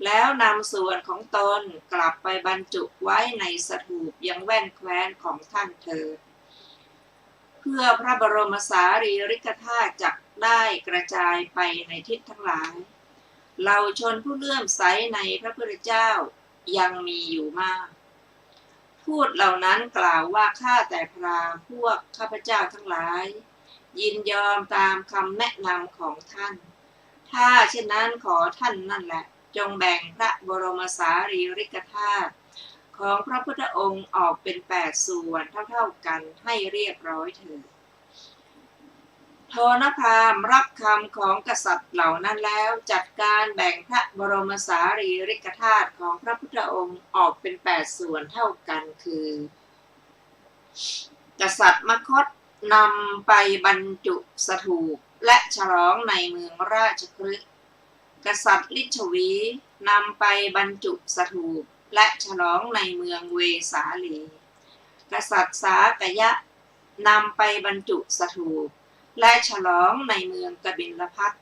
แล้วนำส่วนของตนกลับไปบรรจุไว้ในสถูปยังแว่นแคว้นของท่านเถิดเพื่อพระบรมสารีริกธาตุจักได้กระจายไปในทิศทั้งหลายเหล่าชนผู้เลื่อมใสในพระพุทธเจ้ายังมีอยู่มากพูดเหล่านั้นกล่าวว่าข้าแต่พราหมณ์พวกข้าพเจ้าทั้งหลายยินยอมตามคำแนะนำของท่านถ้าเช่นนั้นขอท่านนั่นแหละจงแบ่งพระบรมสารีริกธาตุของพระพุทธองค์ออกเป็น8 ส่วนเท่าๆกันให้เรียบร้อยเถิดโถนพราหมณ์รับคำของกษัตริย์เหล่านั้นแล้วจัดการแบ่งพระบรมสารีริกธาตุของพระพุทธองค์ออกเป็น8 ส่วนเท่ากันคือกษัตริย์มคธนำไปบรรจุสถูปและฉลองในเมืองราชคฤห์กษัตริย์ลิชวีนำไปบรรจุสถูปและฉลองในเมืองเวสาลีกษัตริย์สากยะนำไปบรรจุสถูปและฉลองในเมืองกบิลพัส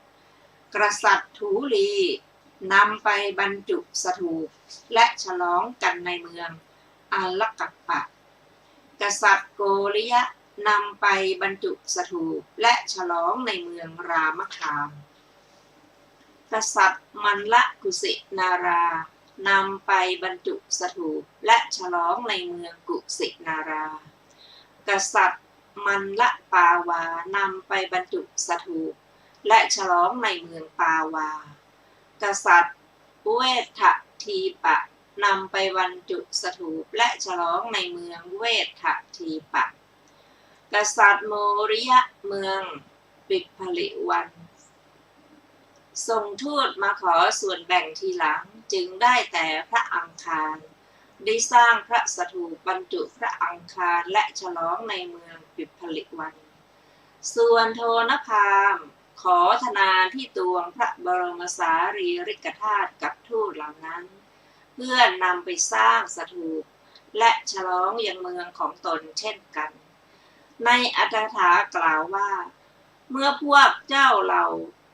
กษัตริย์ถูลีนำไปบรรจุสถูปและฉลองกันในเมืองอัลกัปปะกษัตริย์โกริยะนำไปบรรจุสถูปและฉลองในเมืองรามคามกษัตริย์มันละกุสินารานำไปบรรจุสถูปและฉลองในเมืองกุสินารากษัตริย์มันละปาวานำไปบรรจุสถูปและฉลองในเมืองปาวากษัตริย์เวททีปะนำไปบรรจุสถูปและฉลองในเมืองเวททีปะกษัตริย์โมริยะเมืองปิพลิวันส่งทูตมาขอส่วนแบ่งทีหลังจึงได้แต่พระอังคารได้สร้างพระสถูปบรรจุพระอังคารและฉลองในเมืองปิพลิวันส่วนโทนพราหมณ์ขอธนาที่ตวงพระบรมสารีริกธาตุกับทูตเหล่านั้นเพื่อนำไปสร้างสถูปและฉลองยังเมืองของตนเช่นกันในอรรถถากล่าวว่าเมื่อพวกเจ้าเหล่า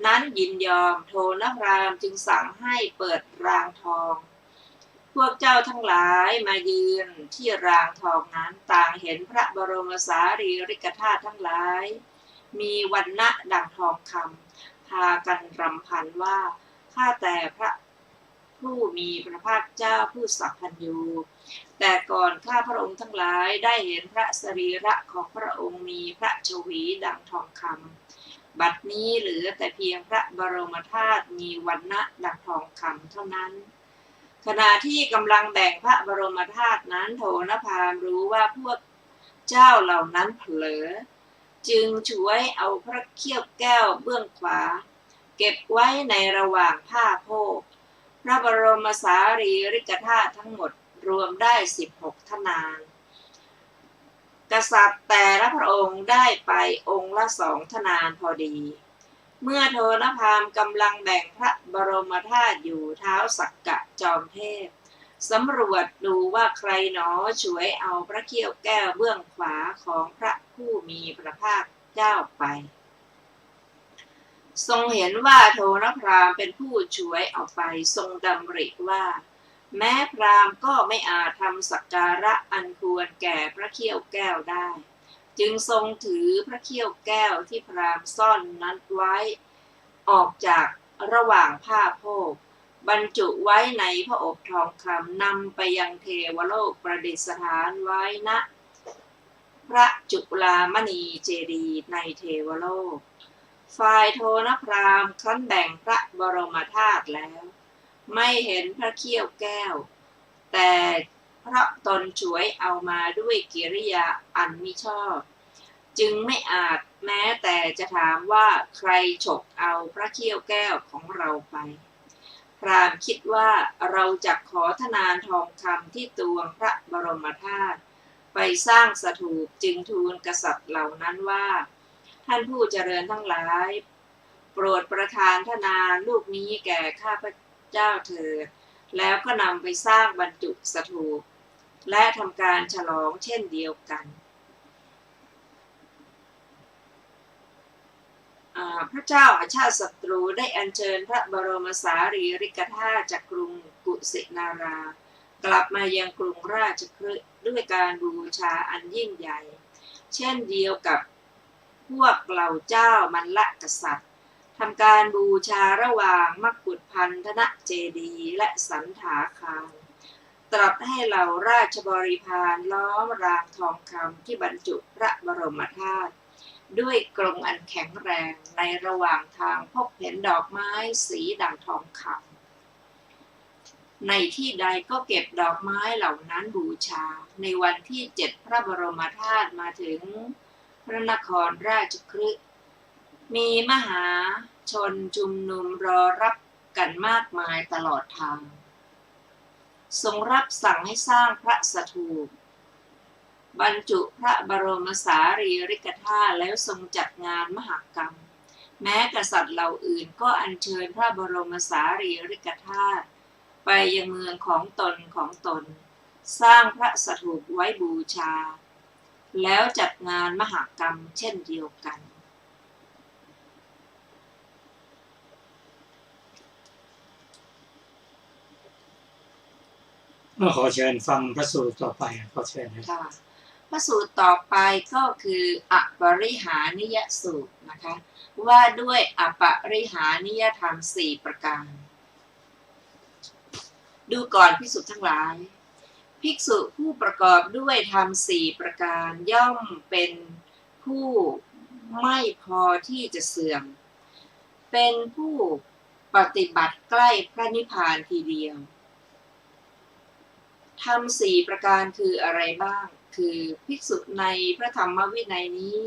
นั้นยินยอมโทนพราหมณ์จึงสั่งให้เปิดรางทองพวกเจ้าทั้งหลายมายืนที่รางทองนั้นต่างเห็นพระบรมสารีริกธาตุทั้งหลายมีวรรณะดังทองคำพากันรำพันว่าข้าแต่พระผู้มีพระภาคเจ้าผู้สัพพัญญูแต่ก่อนข้าพระองค์ทั้งหลายได้เห็นพระสรีระของพระองค์มีพระชวีดังทองคำบัดนี้เหลือแต่เพียงพระบรมธาตุมีวรรณะดังทองคำเท่านั้นขณะที่กำลังแบ่งพระบรมธาตุนั้นโถนพราหมณ์รู้ว่าพวกเจ้าเหล่านั้นเผลอจึงฉวยเอาพระเขี้ยวแก้วเบื้องขวาเก็บไว้ในระหว่างผ้าโพกพระบรมสารีริกธาตุทั้งหมดรวมได้16 ทนานกษัตริย์แต่ละพระองค์ได้ไปองค์ละ2 ทนานพอดีเมื่อโทนพราหมณ์กำลังแบ่งพระบรมธาตุอยู่เท้าสักกะจอมเทพสำรวจดูว่าใครหนอฉวยเอาพระเขี้ยวแก้วเบื้องขวาของพระผู้มีพระภาคเจ้าไปทรงเห็นว่าโทนพราหมณ์เป็นผู้ฉวยเอาไปทรงดำริว่าแม้พราหมณ์ก็ไม่อาจทำสักการะอันควรแก่พระเขี้ยวแก้วได้จึงทรงถือพระเขี้ยวแก้วที่พราหมณ์ซ่อนนั้นไว้ออกจากระหว่างผ้าโพก บรรจุไว้ในพระอบทองคำนำไปยังเทวโลกประดิษฐานไว้ณพระจุฬามณีเจดีย์ในเทวโลกฝ่ายโทนพราหมณ์ครั้นแบ่งพระบรมธาตุแล้วไม่เห็นพระเขี้ยวแก้วแต่เพราะตนฉวยเอามาด้วยกิริยาอันมิชอบจึงไม่อาจแม้แต่จะถามว่าใครฉกเอาพระเขี้ยวแก้วของเราไปพราหมณ์คิดว่าเราจะขอทนานทองคำที่ตวงพระบรมธาตุไปสร้างสถูปจึงทูลกษัตริย์เหล่านั้นว่าท่านผู้เจริญทั้งหลายโปรดประทานทนานลูกนี้แก่ข้าพเจ้าเถิดแล้วก็นำไปสร้างบรรจุสถูปและทำการฉลองเช่นเดียวกันพระเจ้าอาชาติศัตรูได้อัญเชิญพระบรมสารีริกธาตุจากกรุงกุสินารากลับมายังกรุงราชคฤห์ด้วยการบูชาอันยิ่งใหญ่เช่นเดียวกับพวกเหล่าเจ้ามัลลกษัตริย์ทำการบูชาระหว่างมกุฏพันธนเจดีย์และสันถาคารตรัสให้เหล่าราชบริพารล้อมรางทองคำที่บรรจุพระบรมธาตุด้วยกรงอันแข็งแรงในระหว่างทางพบเห็นดอกไม้สีดั่งทองคำในที่ใดก็เก็บดอกไม้เหล่านั้นบูชาในวันที่7พระบรมธาตุมาถึงพระนครราชคฤห์มีมหาชนชุมนุมรอรับกันมากมายตลอดทางทรงรับสั่งให้สร้างพระสถูปบรรจุพระบรมสารีริกธาตุแล้วทรงจัดงานมหกรรมแม้กษัตริย์เหล่าอื่นก็อัญเชิญพระบรมสารีริกธาตุไปยังเมืองของตนสร้างพระสถูปไว้บูชาแล้วจัดงานมหกรรมเช่นเดียวกันขอเชิญฟังพระสูตรต่อไปขอเชิญค่ะพระสูตรต่อไปก็คืออปริหานิยสูตรนะคะว่าด้วยอปริหานิยธรรม4ประการดูก่อนภิกษุทั้งหลายภิกษุผู้ประกอบด้วยธรรม4ประการย่อมเป็นผู้ไม่พอที่จะเสื่อมเป็นผู้ปฏิบัติใกล้พระนิพพานทีเดียวธรรม4ประการคืออะไรบ้างคือภิกษุในพระธรรมวินัยนี้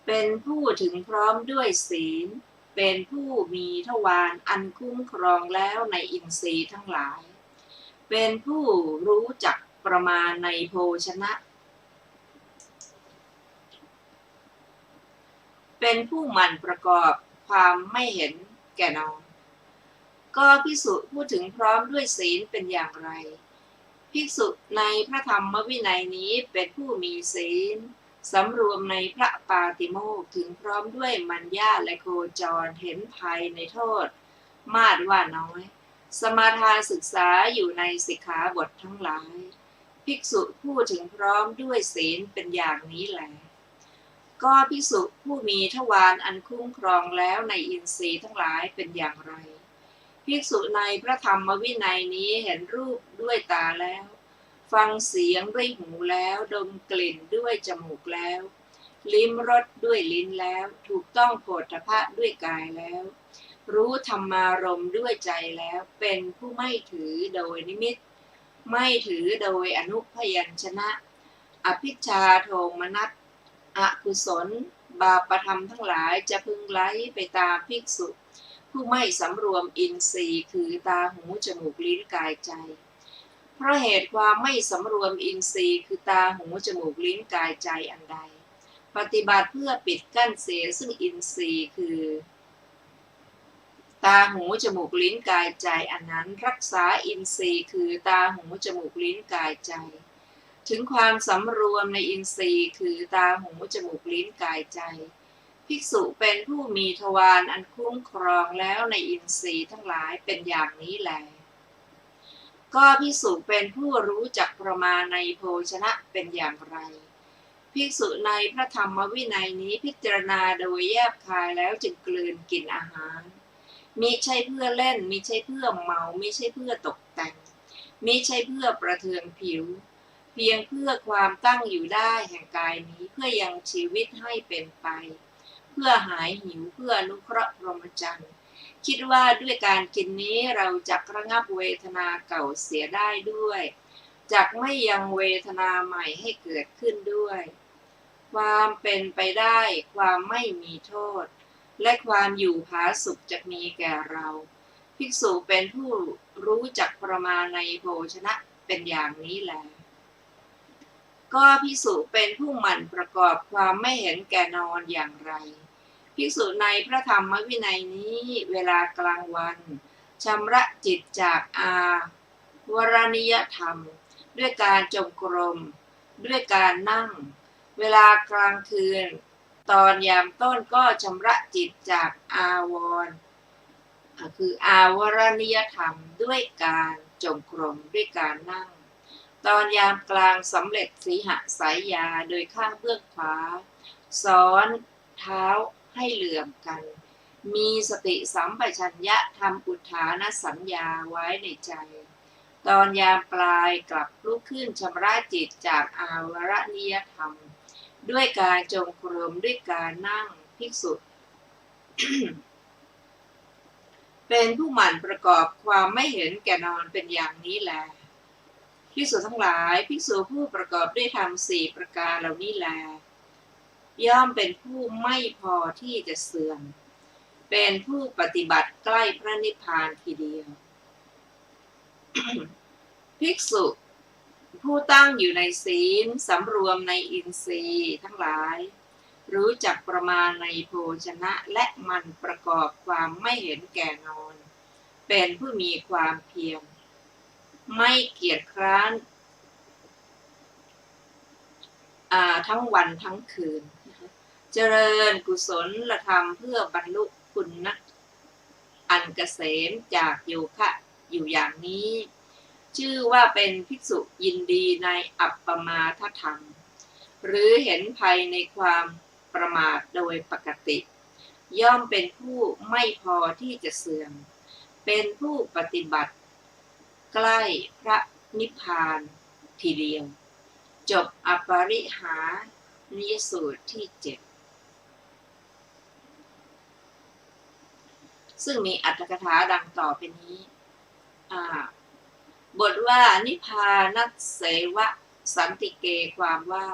เป็นผู้ถึงพร้อมด้วยศีลเป็นผู้มีทวารอันคุ้มครองแล้วในอินทรีย์ทั้งหลายเป็นผู้รู้จักประมาณในโภชนะเป็นผู้หมั่นประกอบความไม่เห็นแก่นอนก็ภิกษุพูดถึงพร้อมด้วยศีลเป็นอย่างไรภิกษุในพระธรรมวินัยนี้เป็นผู้มีศีลสำรวมในพระปาติโมกข์ถึงพร้อมด้วยมัญญาและโคจรเห็นภัยในโทษมาดว่าน้อยสมาทานศึกษาอยู่ในสิกขาบททั้งหลายภิกษุผู้ถึงพร้อมด้วยศีลเป็นอย่างนี้แลก็ภิกษุผู้มีทวารอันคุ้มครองแล้วในอินทรีย์ทั้งหลายเป็นอย่างไรภิกษุในพระธรรมวินัยนี้เห็นรูปด้วยตาแล้วฟังเสียงด้วยหูแล้วดมกลิ่นด้วยจมูกแล้วลิ้มรสด้วยลิ้นแล้วถูกต้องโผฏฐัพพะด้วยกายแล้วรู้ธรรมารมณ์ด้วยใจแล้วเป็นผู้ไม่ถือโดยนิมิตไม่ถือโดยอนุพยัญชนะอภิชฌาโทมนัสอกุศลบาปธรรมทั้งหลายจะพึงไหลไปตามภิกษุผู้ไม่สำรวมอินทรีย์คือตาหูจมูกลิ้นกายใจเพราะเหตุความไม่สำรวมอินทรีย์คือตาหูจมูกลิ้นกายใจอันใดปฏิบัติเพื่อปิดกั้นเสียซึ่งอินทรีย์คือตาหูจมูกลิ้นกายใจอันนั้นรักษาอินทรีย์คือตาหูจมูกลิ้นกายใจถึงความสำรวมในอินทรีย์คือตาหูจมูกลิ้นกายใจภิกษุเป็นผู้มีทวารอันคุ้มครองแล้วในอินทรีย์ทั้งหลายเป็นอย่างนี้แลก็ภิกษุเป็นผู้รู้จักประมาณในโภชนะเป็นอย่างไรภิกษุในพระธรรมวินัยนี้พิจารณาโดยแยบคายแล้วจึงกลืนกินอาหาร มิใช่เพื่อเล่นมิใช่เพื่อเมามิใช่เพื่อตกแต่งมิใช่เพื่อประเทืองผิวเพียงเพื่อความตั้งอยู่ได้แห่งกายนี้เพื่อยังชีวิตให้เป็นไปเพื่อหายหิวเพื่ออนุเคราะห์พรหมจรรย์คิดว่าด้วยการกินนี้เราจะระงับเวทนาเก่าเสียได้ด้วยจักไม่ยังเวทนาใหม่ให้เกิดขึ้นด้วยความเป็นไปได้ความไม่มีโทษและความอยู่ผาสุกจะมีแก่เราภิกษุเป็นผู้รู้จักประมาณในโภชนะเป็นอย่างนี้แลก็ภิกษุเป็นผู้หมั่นประกอบความไม่เห็นแก่นอนอย่างไรภิกษุในพระธรรมวินัยนี้เวลากลางวันชำระจิตจากอาวรณิยธรรมด้วยการจงกรมด้วยการนั่งเวลากลางคืนตอนยามต้นก็ชำระจิตจากอาวรณ์คืออาวรณิยธรรมด้วยการจงกรมด้วยการนั่งตอนยามกลางสำเร็จสีหสายยาโดยข้างเบื้องขวาซ้อนเท้าให้เหลื่อมกันมีสติสัมปชัญญะทำอุทานสัญญาไว้ในใจตอนยามปลายกลับลุกขึ้นชำระจิตจากอาวรณิยธรรมด้วยการจงกรมด้วยการนั่งภิกษุ เป็นผู้หมั่นประกอบความไม่เห็นแก่นอนเป็นอย่างนี้แลภิกษุทั้งหลายภิกษุผู้ประกอบด้วยธรรมสี่ประการเหล่านี้แลย่อมเป็นผู้ไม่พอที่จะเสื่อมเป็นผู้ปฏิบัติใกล้พระนิพพานทีเดียว ภิกษุผู้ตั้งอยู่ในศีลสำรวมในอินทรีย์ทั้งหลายรู้จักประมาณในโภชนะและมันประกอบความไม่เห็นแก่นอนเป็นผู้มีความเพียรไม่เกียจคร้านทั้งวันทั้งคืนเจริญกุศลธรรมเพื่อบรรลุคุณอันเกษมจากโยคะอยู่อย่างนี้ชื่อว่าเป็นภิกษุยินดีในอัปปมาทธรรมหรือเห็นภัยในความประมาทโดยปกติย่อมเป็นผู้ไม่พอที่จะเสื่อมเป็นผู้ปฏิบัติใกล้พระนิพพานทีเดียวจบอปริหานิยสูตรที่ 7ซึ่งมีอรรถกถาดังต่อไปนี้บทว่านิพพานัสเสวะสันติเกความว่า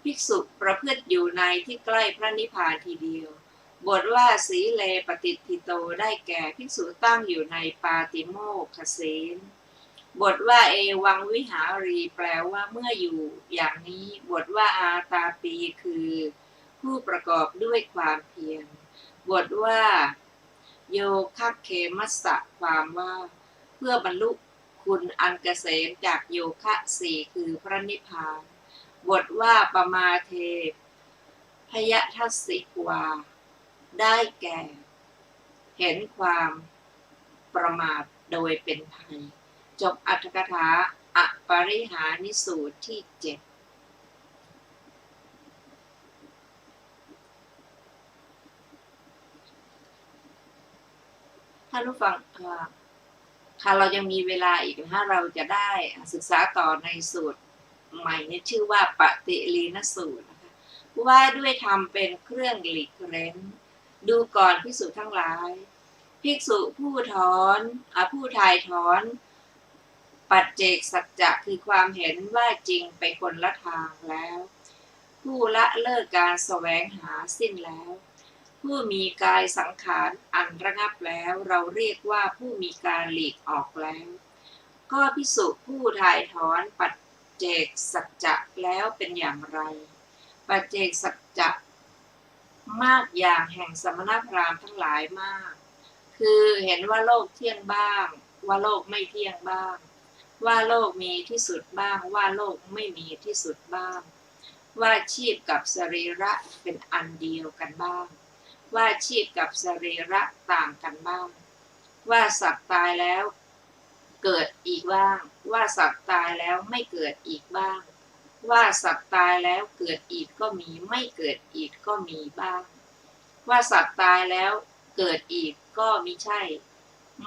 ภิกษุประพฤติอยู่ในที่ใกล้พระนิพพานทีเดียวบทว่าสีเลปฏิทิโตได้แก่ภิกษุตั้งอยู่ในปาติโมกขศีลบทว่าเอวังวิหารีแปลว่าเมื่ออยู่อย่างนี้บทว่าอาตาปีคือผู้ประกอบด้วยความเพียรบทว่าโยคะเคมัสสะความว่าเพื่อบรรลุคุณอันเกษมจากโยคะสี่คือพระนิพพานบทว่าปมาเทพยทัสสิวาได้แก่เห็นความประมาทโดยเป็นภัยจบอรรถกถาอปริหานิสูตรที่ 7ท่านผู้ฟังค่ะเรายังมีเวลาอีกนะเราจะได้ศึกษาต่อในสูตรใหม่นี้ชื่อว่าปฏิลีนสูตรนะคะว่าด้วยธรรมเป็นเครื่องหลีกเร้นดูก่อนภิกษุทั้งหลายภิกษุผู้ถ่ายถอนปัจเจกสัจจะคือความเห็นว่าจริงไปคนละทางแล้วผู้ละเลิกการแสวงหาสิ้นแล้วผู้มีกายสังขารอันระงับแล้วเราเรียกว่าผู้มีการหลีกออกแล้วก็ภิกษุผู้ถ่ายถอนปัจเจกสัจจะแล้วเป็นอย่างไรปัจเจกสัจจะมากอย่างแห่งสมณพราหมณ์ทั้งหลายมากคือเห็นว่าโลกเที่ยงบ้างว่าโลกไม่เที่ยงบ้างว่าโลกมีที่สุดบ้างว่าโลกไม่มีที่สุดบ้างว่าชีพกับสรีระเป็นอันเดียวกันบ้างว่าชีพกับสรีระต่างกันบ้างว่าสัตว์ตายแล้วเกิดอีกบ้างว่าสัตว์ตายแล้วไม่เกิดอีกบ้างว่าสัตว์ตายแล้วเกิดอีกก็มีไม่เกิดอีกก็มีบ้างว่าสัตว์ตายแล้วเกิดอีก ก็มิใช่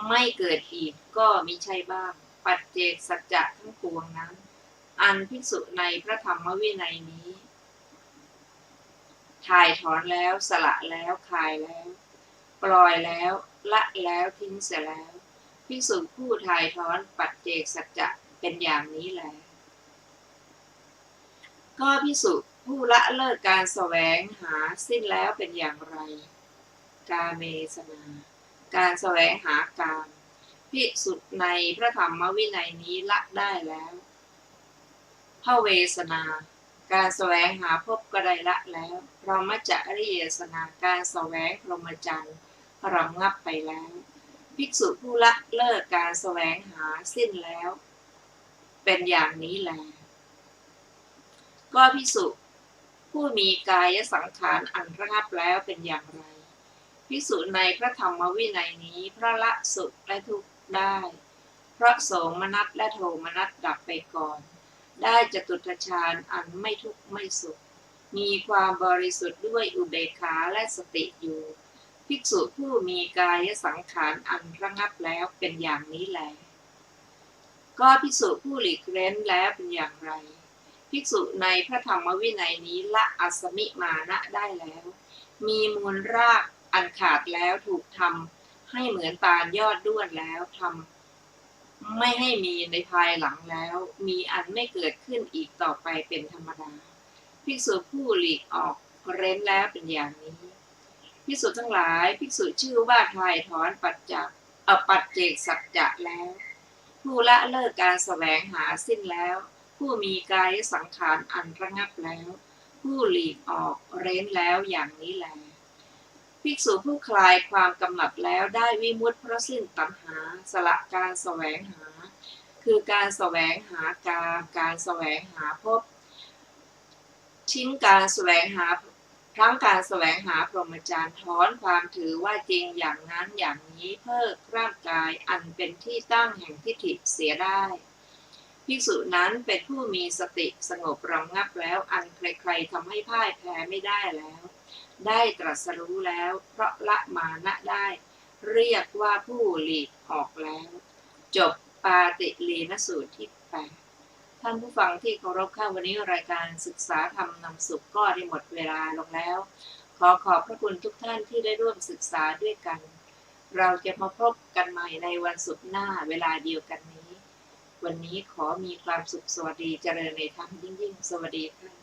ไม่เกิดอีกก็มิใช่บ้าง ปัจเจกสัจจะทั้งปวงนั้นอันภิกษุในพระธรรมวินัยนี้ถ่ายถอนแล้วสละแล้วคายแล้วปล่อยแล้วละแล้วทิ้งเสียแล้วภิกษุผู้ถ่ายถอนปัจเจกสัจจะเป็นอย่างนี้แลก็ภิกษุผู้ละเลิกการแสวงหาสิ้นแล้วเป็นอย่างไรกาเมสนาการแสวงหากามภิกษุในพระธรรมวินัยนี้ละได้แล้วภเวสนาการแสวงหาภพก็ได้ละแล้วพรหมจริยสนาการแสวงพรหมจรรย์ระงับไปแล้วภิกษุผู้ละเลิกการแสวงหาสิ้นแล้วเป็นอย่างนี้แลก็ภิกษุผู้มีกายสังขารอันระงับแล้วเป็นอย่างไรภิกษุในพระธรรมวินัยนี้พระละสุขและทุกข์ได้เพราะโสมนัสและโทมนัสดับไปก่อนได้จตุตฌานอันไม่ทุกข์ไม่สุขมีความบริสุทธิ์ด้วยอุเบกขาและสติอยู่ภิกษุผู้มีกายสังขารอันระงับแล้วเป็นอย่างนี้แลก็ภิกษุผู้หลีกเล้นแล้วเป็นอย่างไรภิกษุในพระธรรมวินัยนี้ละอัสมิมานะได้แล้วมีมูลรากอันขาดแล้วถูกทำให้เหมือนปานยอดด้วนแล้วทำไม่ให้มีในภายหลังแล้วมีอันไม่เกิดขึ้นอีกต่อไปเป็นธรรมดาภิกษุผู้หลีกออกเร้นแล้วเป็นอย่างนี้ภิกษุทั้งหลายภิกษุชื่อว่าถ่ายถอนปัจเจกสัจจะแล้วผู้ละเลิกการแสวงหาสิ้นแล้วผู้มีกายสังขารอันระงับแล้วผู้หลีกออกเร้นแล้วอย่างนี้แลภิกษุผู้คลายความกำหนัดแล้วได้วิมุตติเพราะสิ้นตัณหาสละการแสวงหาคือการแสวงหากามการแสวงหาภพทิ้งการแสวงหาทั้งการแสวงหาพรหมจรรย์ถอนความถือว่าจริงอย่างนั้นอย่างนี้เพิกร่างกายอันเป็นที่ตั้งแห่งทิฏฐิเสียได้ภิกษุนั้นเป็นผู้มีสติสงบระงับแล้วอันใครๆทำให้พ่ายแพ้ไม่ได้แล้วได้ตรัสรู้แล้วเพราะละมานะได้เรียกว่าผู้หลีกออกแล้วจบปาติลีนสูตรที่8ท่านผู้ฟังที่เคารพค่ะวันนี้รายการศึกษาธรรมนำสุขก็ได้หมดเวลาลงแล้วขอขอบพระคุณทุกท่านที่ได้ร่วมศึกษาด้วยกันเราจะมาพบกันใหม่ในวันศุกร์หน้าเวลาเดียวกันนี้วันนี้ขอมีความสุขสวัสดีเจริญในธรรมยิ่งๆสวัสดีค่ะ